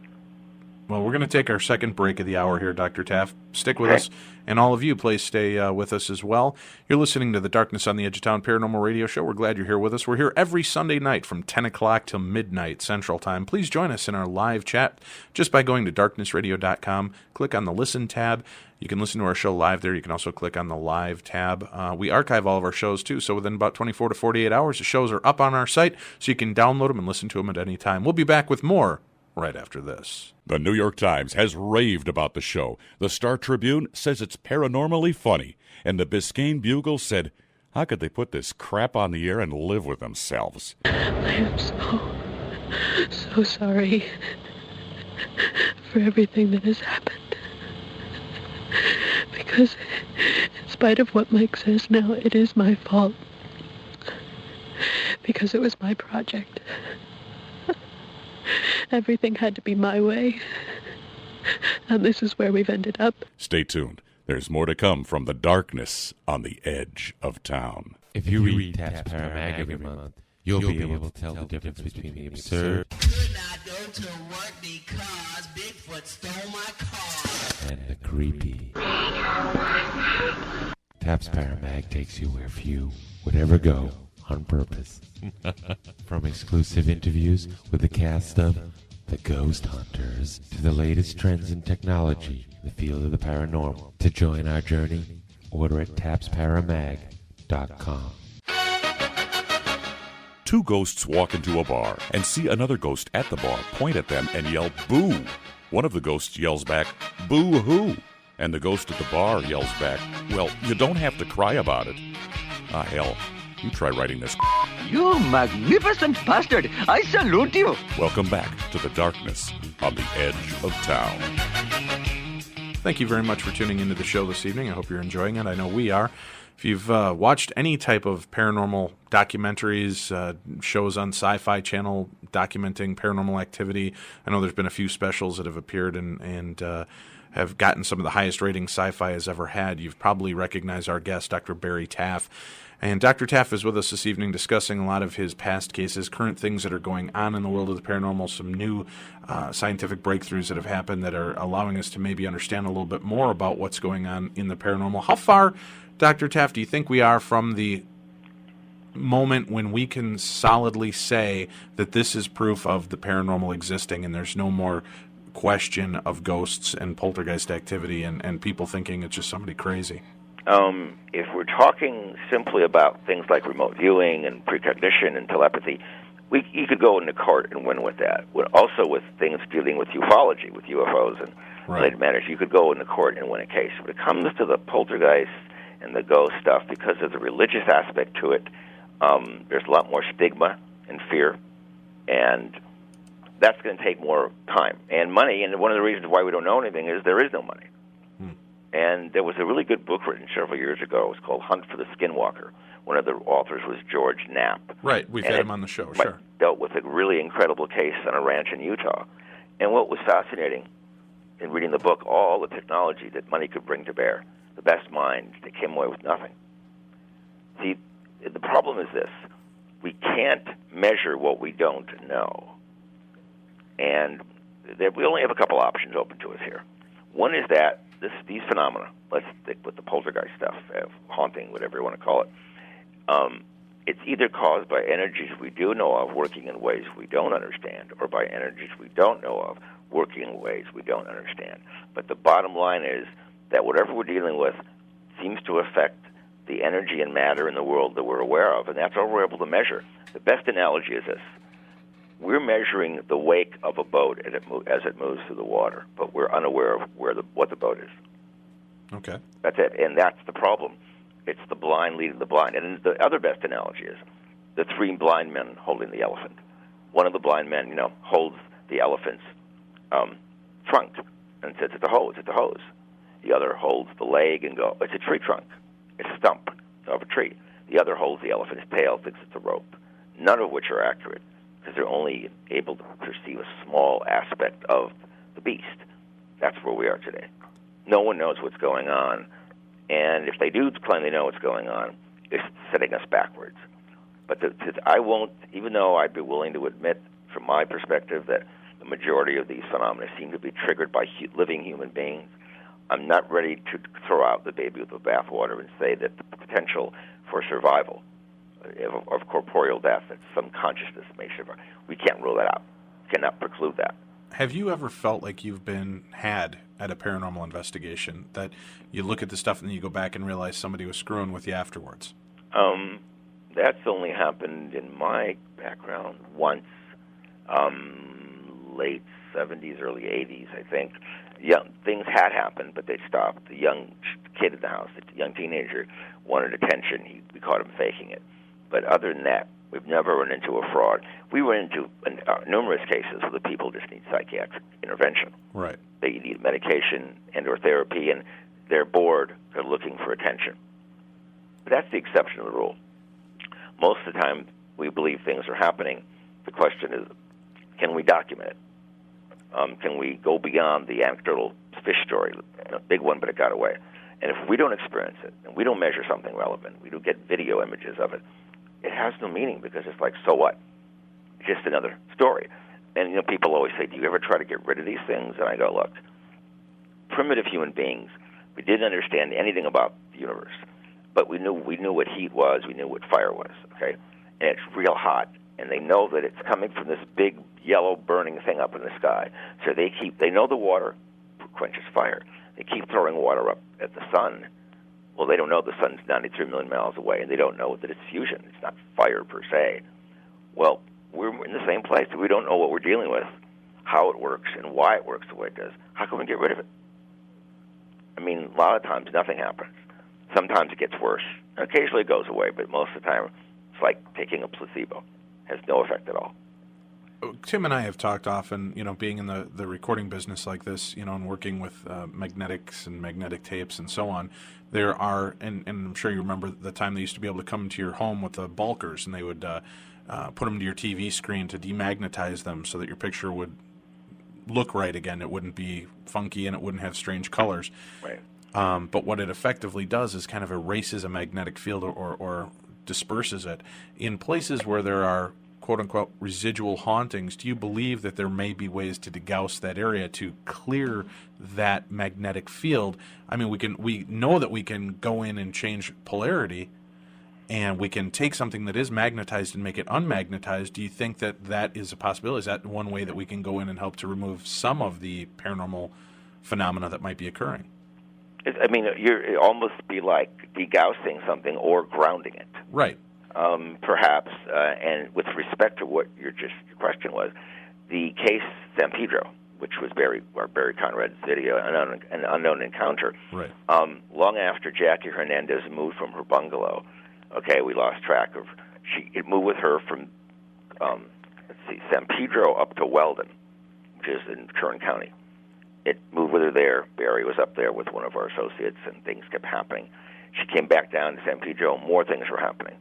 [SPEAKER 2] Well, we're going to take our second break of the hour here, Dr. Taff. Stick with us, and all of you, please stay with us as well. You're listening to the Darkness on the Edge of Town Paranormal Radio Show. We're glad you're here with us. We're here every Sunday night from 10 o'clock till midnight Central Time. Please join us in our live chat just by going to darknessradio.com. Click on the Listen tab. You can listen to our show live there. You can also click on the Live tab. We archive all of our shows, too, so within about 24 to 48 hours, the shows are up on our site, so you can download them and listen to them at any time. We'll be back with more right after this.
[SPEAKER 1] The New York Times has raved about the show. The Star Tribune says it's paranormally funny. And the Biscayne Bugle said, how could they put this crap on the air and live with themselves?
[SPEAKER 7] I am so sorry for everything that has happened. Because in spite of what Mike says now, it is my fault. Because it was my project. Everything had to be my way. And this is where we've ended up.
[SPEAKER 1] Stay tuned. There's more to come from the darkness on the edge of town.
[SPEAKER 5] If you read Taff's Paramag every month, you'll be able to tell the difference between the absurd
[SPEAKER 8] Could not go to work because Bigfoot stole my car.
[SPEAKER 5] and the creepy. Taff's Paramag takes you where few would ever go on purpose. From exclusive interviews with the cast of The Ghost Hunters to the latest trends in technology in the field of the paranormal. To join our journey, order at taffsparamag.com.
[SPEAKER 1] Two ghosts walk into a bar and see another ghost at the bar, point at them, and yell, "Boo!" One of the ghosts yells back, "Boo-hoo!" And the ghost at the bar yells back, "Well, you don't have to cry about it." Ah, hell, you try writing this.
[SPEAKER 9] You magnificent bastard! I salute you!
[SPEAKER 1] Welcome back to the darkness on the edge of town.
[SPEAKER 2] Thank you very much for tuning into the show this evening. I hope you're enjoying it. I know we are. If you've watched any type of paranormal documentaries, shows on Sci-Fi Channel documenting paranormal activity, I know there's been a few specials that have appeared and have gotten some of the highest ratings Sci-Fi has ever had. You've probably recognized our guest, Dr. Barry Taff. And Dr. Taff is with us this evening discussing a lot of his past cases, current things that are going on in the world of the paranormal, some new scientific breakthroughs that have happened that are allowing us to maybe understand a little bit more about what's going on in the paranormal. How far, Dr. Taff, do you think we are from the moment when we can solidly say that this is proof of the paranormal existing and there's no more question of ghosts and poltergeist activity and people thinking it's just somebody crazy?
[SPEAKER 4] If we're talking simply about things like remote viewing and precognition and telepathy, you could go into court and win with that. Also with things dealing with ufology, with UFOs and related matters, you could go into court and win a case. When it comes to the poltergeist and the ghost stuff, because of the religious aspect to it, there's a lot more stigma and fear, and that's going to take more time and money. And one of the reasons why we don't know anything is there is no money. And there was a really good book written several years ago. It was called Hunt for the Skinwalker. One of the authors was George Knapp.
[SPEAKER 2] Right, we've had him on the show, sure.
[SPEAKER 4] Dealt with a really incredible case on a ranch in Utah. And what was fascinating in reading the book, all the technology that money could bring to bear, the best minds, they came away with nothing. See, the problem is this. We can't measure what we don't know. And we only have a couple options open to us here. One is that these phenomena, let's stick with the poltergeist stuff, haunting, whatever you want to call it, it's either caused by energies we do know of working in ways we don't understand, or by energies we don't know of working in ways we don't understand. But the bottom line is that whatever we're dealing with seems to affect the energy and matter in the world that we're aware of, and that's all we're able to measure. The best analogy is this. We're measuring the wake of a boat as it moves through the water, but we're unaware of what the boat is.
[SPEAKER 2] Okay.
[SPEAKER 4] That's it, and that's the problem. It's the blind leading the blind. And the other best analogy is the three blind men holding the elephant. One of the blind men, holds the elephant's trunk and says, "It's a hose, it's a hose." The other holds the leg and goes, "It's a tree trunk, it's a stump of a tree." The other holds the elephant's tail, thinks it's a rope. None of which are accurate, because they're only able to perceive a small aspect of the beast. That's where we are today. No one knows what's going on, and if they do claim they know what's going on, it's setting us backwards. But I won't, even though I'd be willing to admit, from my perspective, that the majority of these phenomena seem to be triggered by living human beings, I'm not ready to throw out the baby with the bathwater and say that the potential for survival of corporeal death, that some consciousness may survive. We can't rule that out. Cannot preclude that.
[SPEAKER 2] Have you ever felt like you've been had at a paranormal investigation, that you look at the stuff and then you go back and realize somebody was screwing with you afterwards?
[SPEAKER 4] That's only happened in my background once, late 70s, early 80s, I think. Things had happened, but they stopped. The young kid in the house, the young teenager, wanted attention. We caught him faking it. But other than that, we've never run into a fraud. We run into numerous cases where the people just need psychiatric intervention.
[SPEAKER 2] Right.
[SPEAKER 4] They need medication and or therapy, and they're bored. They're looking for attention. But that's the exception to the rule. Most of the time, we believe things are happening. The question is, can we document it? Can we go beyond the anecdotal fish story, big one, but it got away? And if we don't experience it, and we don't measure something relevant, we don't get video images of it, it has no meaning, because it's like, so what? Just another story. And people always say, do you ever try to get rid of these things? And I go, look, primitive human beings, we didn't understand anything about the universe. but we knew what heat was. We knew what fire was. Okay, and it's real hot, and they know that it's coming from this big yellow burning thing up in the sky. So they know the water quenches fire. They keep throwing water up at the sun. Well, they don't know the sun's 93 million miles away, and they don't know that it's fusion. It's not fire per se. Well, we're in the same place. We don't know what we're dealing with, how it works, and why it works the way it does. How can we get rid of it? I mean, a lot of times nothing happens. Sometimes it gets worse. Occasionally it goes away, but most of the time it's like taking a placebo. It has no effect at all.
[SPEAKER 2] Tim and I have talked often, being in the recording business like this, and working with magnetics and magnetic tapes and so on. There are, and I'm sure you remember the time they used to be able to come to your home with the bulkers, and they would put them to your TV screen to demagnetize them so that your picture would look right again. It wouldn't be funky and it wouldn't have strange colors.
[SPEAKER 4] Right.
[SPEAKER 2] But what it effectively does is kind of erases a magnetic field or disperses it. In places where there are quote-unquote residual hauntings, do you believe that there may be ways to degauss that area to clear that magnetic field? I mean, we know that we can go in and change polarity, and we can take something that is magnetized and make it unmagnetized. Do you think that is a possibility? Is that one way that we can go in and help to remove some of the paranormal phenomena that might be occurring?
[SPEAKER 4] I mean, it almost be like degaussing something or grounding it.
[SPEAKER 2] Right.
[SPEAKER 4] Perhaps, and with respect to what your question was, the case San Pedro, which was Barry Conrad's video, an unknown encounter.
[SPEAKER 2] Right.
[SPEAKER 4] Long after Jackie Hernandez moved from her bungalow, we lost track of. It moved with her from San Pedro up to Weldon, which is in Kern County. It moved with her there. Barry was up there with one of our associates, and things kept happening. She came back down to San Pedro. More things were happening.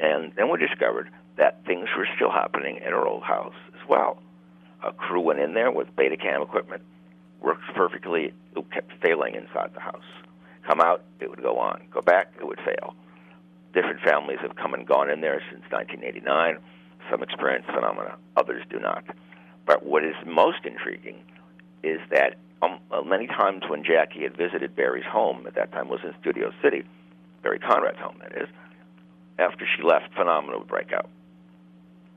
[SPEAKER 4] And then we discovered that things were still happening in her old house as well. A crew went in there with Betacam equipment, worked perfectly. It kept failing inside the house. Come out, it would go on. Go back, it would fail. Different families have come and gone in there since 1989. Some experience phenomena, others do not. But what is most intriguing is that many times when Jackie had visited Barry's home, at that time was in Studio City, Barry Conrad's home, that is, after she left, phenomena would break out.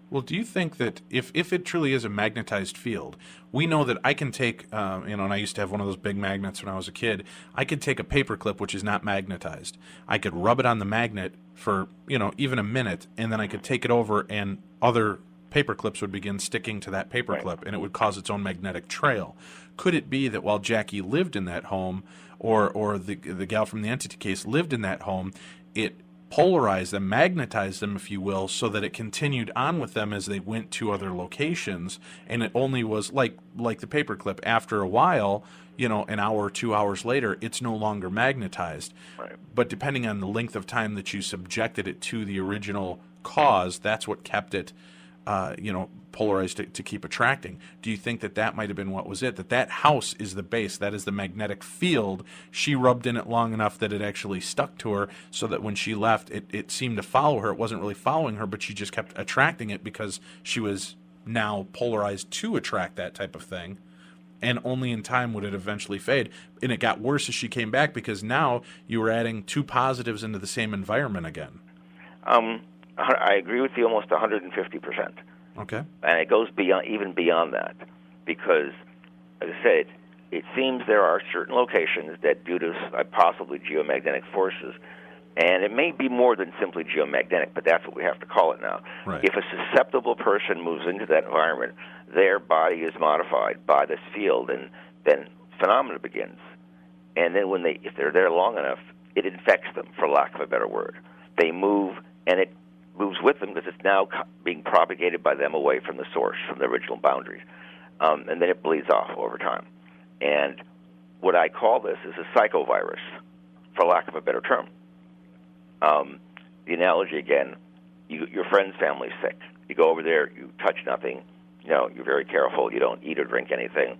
[SPEAKER 2] Well, do you think that if it truly is a magnetized field, we know that I can take, and I used to have one of those big magnets when I was a kid, I could take a paper clip which is not magnetized. I could rub it on the magnet for, even a minute, and then I could take it over and other paper clips would begin sticking to that paper clip, and it would cause its own magnetic trail. Could it be that while Jackie lived in that home, or the gal from the entity case lived in that home, it polarized them, magnetized them, if you will, so that it continued on with them as they went to other locations, and it only was like the paperclip. After a while, an hour or 2 hours later, it's no longer magnetized.
[SPEAKER 4] Right.
[SPEAKER 2] But depending on the length of time that you subjected it to the original cause, that's what kept it polarized to keep attracting. Do you think that might have been what was it? That house is the base, that is the magnetic field. She rubbed in it long enough that it actually stuck to her, so that when she left, it seemed to follow her. It wasn't really following her, but she just kept attracting it because she was now polarized to attract that type of thing. And only in time would it eventually fade. And it got worse as she came back, because now you were adding two positives into the same environment again.
[SPEAKER 4] I agree with you almost 150%.
[SPEAKER 2] Okay.
[SPEAKER 4] And it goes even beyond that, because, as I said, it seems there are certain locations that, due to possibly geomagnetic forces, and it may be more than simply geomagnetic, but that's what we have to call it now.
[SPEAKER 2] Right.
[SPEAKER 4] If a susceptible person moves into that environment, their body is modified by this field, and then phenomena begins. And then if they're there long enough, it infects them, for lack of a better word. They move, and it moves with them because it's now being propagated by them away from the source, from the original boundaries. And then it bleeds off over time. And what I call this is a psychovirus, for lack of a better term. The analogy, again, your friend's family's sick. You go over there, you touch nothing, you're very careful, you don't eat or drink anything.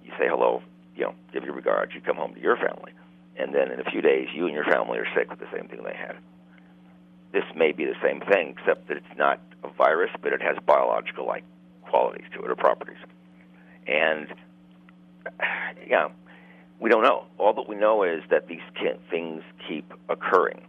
[SPEAKER 4] You say hello, give your regards, you come home to your family. And then in a few days, you and your family are sick with the same thing they had. This may be the same thing, except that it's not a virus, but it has biological-like qualities to it, or properties. And, We don't know. All that we know is that these things keep occurring,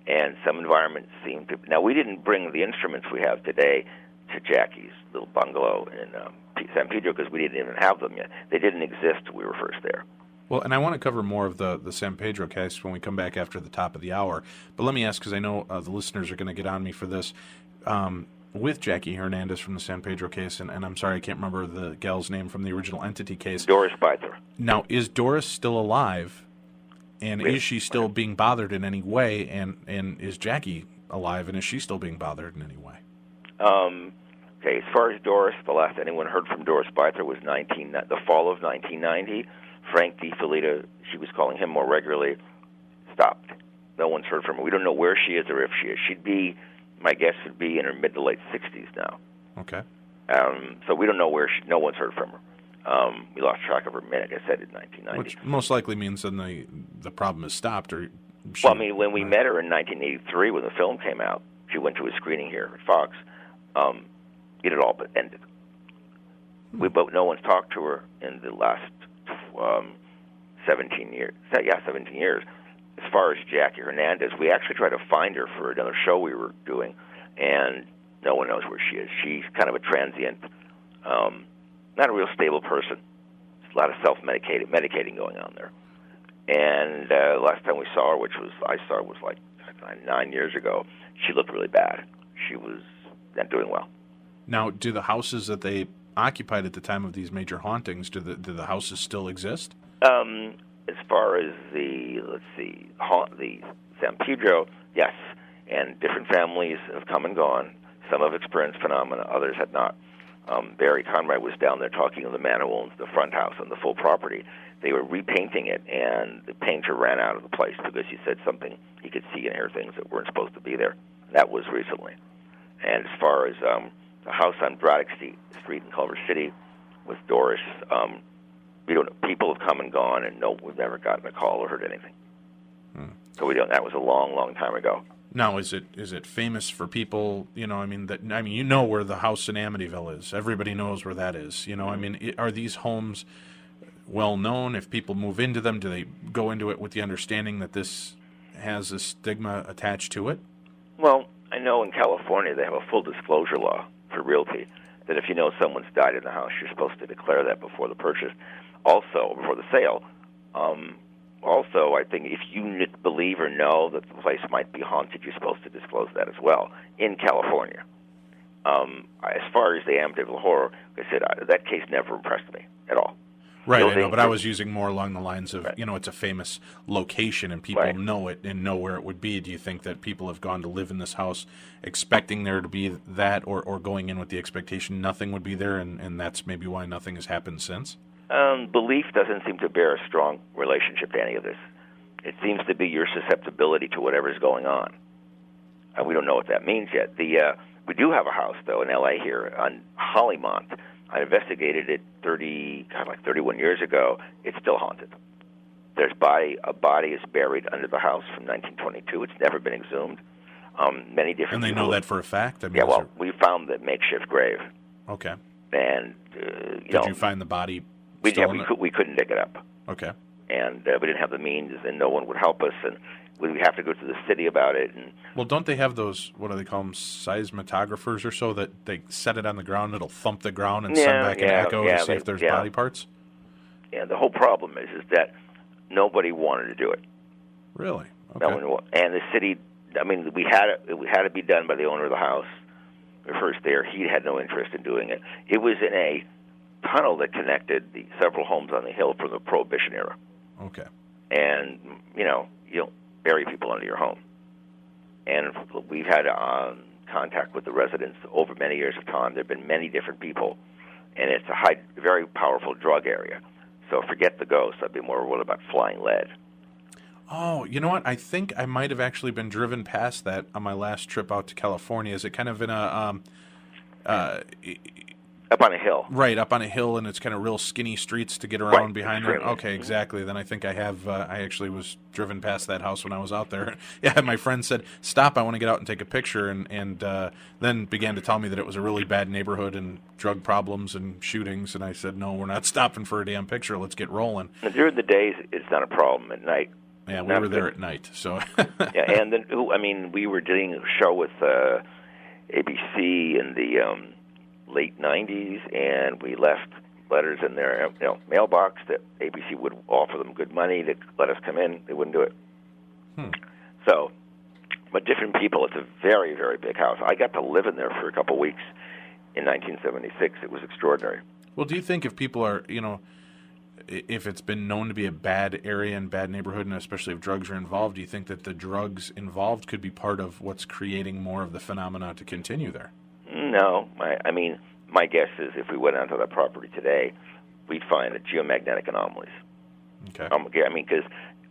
[SPEAKER 4] and some environments seem to. Now, we didn't bring the instruments we have today to Jackie's little bungalow in San Pedro because we didn't even have them yet. They didn't exist when we were first there.
[SPEAKER 2] Well, and I want to cover more of the San Pedro case when we come back after the top of the hour. But let me ask, because I know the listeners are going to get on me for this. With Jackie Hernandez from the San Pedro case, and I'm sorry, I can't remember the gal's name from the original entity case.
[SPEAKER 4] Doris Beither.
[SPEAKER 2] Now, is Doris still alive, and is she still being bothered in any way, and is Jackie alive, and is she still being bothered in any way?
[SPEAKER 4] Okay, as far as Doris, the last anyone heard from Doris Beither was the fall of 1990. Frank DiFilita, she was calling him more regularly, stopped. No one's heard from her. We don't know where she is or if she is. She'd be... My guess would be in her mid to late 60s now.
[SPEAKER 2] Okay.
[SPEAKER 4] So we don't know where no one's heard from her. We lost track of her, like I said, in 1990.
[SPEAKER 2] Which most likely means then the problem is stopped. Or
[SPEAKER 4] well, I mean, when we met her in 1983, when the film came out, she went to a screening here at Fox. It had all but ended. But no one's talked to her in the last 17 years. 17 years. As far as Jackie Hernandez, we actually tried to find her for another show we were doing, and no one knows where she is. She's kind of a transient, not a real stable person. There's a lot of medicating going on there. And last time we saw her, I saw her was like 9 years ago, she looked really bad. She was not doing well.
[SPEAKER 2] Now, do the houses that they occupied at the time of these major hauntings, do the houses still exist?
[SPEAKER 4] As far as the San Pedro, yes, and different families have come and gone. Some have experienced phenomena, others had not. Barry Conrad was down there talking to the man who owns the front house and the full property. They were repainting it, and the painter ran out of the place because he said something, he could see and hear things that weren't supposed to be there. That was recently. And as far as the house on Braddock Street in Culver City with Doris, people have come and gone, and we've never gotten a call or heard anything. So we don't. That was a long, long time ago.
[SPEAKER 2] Now, is it famous for people? You know where the house in Amityville is. Everybody knows where that is. Are these homes well known? If people move into them, do they go into it with the understanding that this has a stigma attached to it?
[SPEAKER 4] Well, I know in California they have a full disclosure law for realty that if you know someone's died in the house, you're supposed to declare that before the purchase. Also, before the sale. I think if you believe or know that the place might be haunted, you're supposed to disclose that as well in California. As far as the Amityville Horror, like I said, that case never impressed me at all.
[SPEAKER 2] Right, I know, but I was using more along the lines of, it's a famous location and people know it and know where it would be. Do you think that people have gone to live in this house expecting there to be that or going in with the expectation nothing would be there, and that's maybe why nothing has happened since?
[SPEAKER 4] Belief doesn't seem to bear a strong relationship to any of this. It seems to be your susceptibility to whatever's going on. We don't know what that means yet. We do have a house, though, in L.A. here on Hollymont. I investigated it 31 years ago. It's still haunted. A body is buried under the house from 1922. It's never been exhumed. Many different.
[SPEAKER 2] And they know that for a fact.
[SPEAKER 4] We found the makeshift grave.
[SPEAKER 2] Okay.
[SPEAKER 4] And
[SPEAKER 2] did you find the body?
[SPEAKER 4] We couldn't dig it up.
[SPEAKER 2] Okay.
[SPEAKER 4] And we didn't have the means, and no one would help us, and we have to go to the city about it. And
[SPEAKER 2] well, don't they have those? What do they call them? Seismographers or so that they set it on the ground, it'll thump the ground and send back an echo to see if there's body parts.
[SPEAKER 4] Yeah, the whole problem is that nobody wanted to do it.
[SPEAKER 2] Really? Okay.
[SPEAKER 4] No one, and the city. I mean, it had to be done by the owner of the house. We were first there. He had no interest in doing it. It was in a tunnel that connected the several homes on the hill from the Prohibition era.
[SPEAKER 2] Okay.
[SPEAKER 4] And you don't bury people under your home. And we've had contact with the residents over many years of time. There have been many different people, and it's a very powerful drug area. So forget the ghosts. I'd be more worried about flying lead.
[SPEAKER 2] Oh, you know what? I think I might have actually been driven past that on my last trip out to California. Is it kind of in a
[SPEAKER 4] Up on a hill.
[SPEAKER 2] Right, up on a hill, and it's kind of real skinny streets to get around behind there.
[SPEAKER 4] Extremely.
[SPEAKER 2] Okay, exactly. Then I think I have. I actually was driven past that house when I was out there. Yeah, my friend said, "Stop! I want to get out and take a picture," and then began to tell me that it was a really bad neighborhood and drug problems and shootings. And I said, "No, we're not stopping for a damn picture. Let's get rolling."
[SPEAKER 4] Now, during the days, it's not a problem. At night,
[SPEAKER 2] yeah, we were there at night. So
[SPEAKER 4] yeah, and then we were doing a show with ABC in the late 90s, and we left letters in their mailbox that ABC would offer them good money to let us come in. They wouldn't do it. So, but different people. It's a very, very big house. I got to live in there for a couple of weeks in 1976. It was extraordinary.
[SPEAKER 2] Well, do you think if people are, if it's been known to be a bad area and bad neighborhood, and especially if drugs are involved, do you think that the drugs involved could be part of what's creating more of the phenomena to continue there?
[SPEAKER 4] No. My guess is if we went onto that property today, we'd find geomagnetic anomalies.
[SPEAKER 2] Okay.
[SPEAKER 4] Because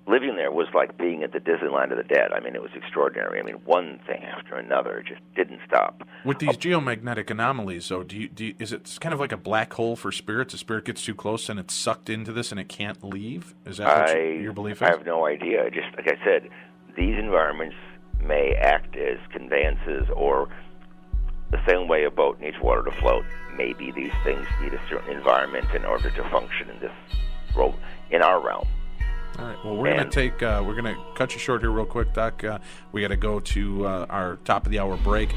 [SPEAKER 4] living there was like being at the Disneyland of the dead. It was extraordinary. One thing after another. It just didn't stop.
[SPEAKER 2] With these geomagnetic anomalies, though, is it kind of like a black hole for spirits? A spirit gets too close and it's sucked into this and it can't leave? Is that what your belief is?
[SPEAKER 4] I have no idea. Just like I said, these environments may act as conveyances, or the same way a boat needs water to float. Maybe these things need a certain environment in order to function in our realm.
[SPEAKER 2] All right. Well, we're gonna cut you short here real quick, Doc. We got to go to our top of the hour break.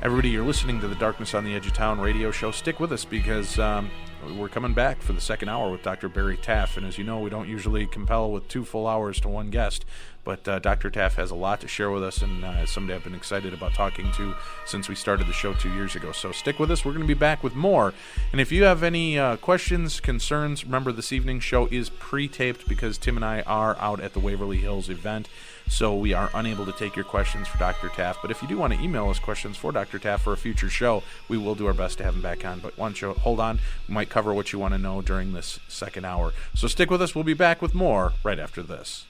[SPEAKER 2] Everybody, you're listening to the Darkness on the Edge of Town radio show. Stick with us because we're coming back for the second hour with Dr. Barry Taff. And as you know, we don't usually compel with 2 full hours to one guest. But Dr. Taff has a lot to share with us, and somebody I've been excited about talking to since we started the show 2 years ago. So stick with us. We're going to be back with more. And if you have any questions, concerns, remember this evening's show is pre-taped because Tim and I are out at the Waverly Hills event. So we are unable to take your questions for Dr. Taff. But if you do want to email us questions for Dr. Taff for a future show, we will do our best to have him back on. But why don't you hold on? We might cover what you want to know during this second hour. So stick with us. We'll be back with more right after this.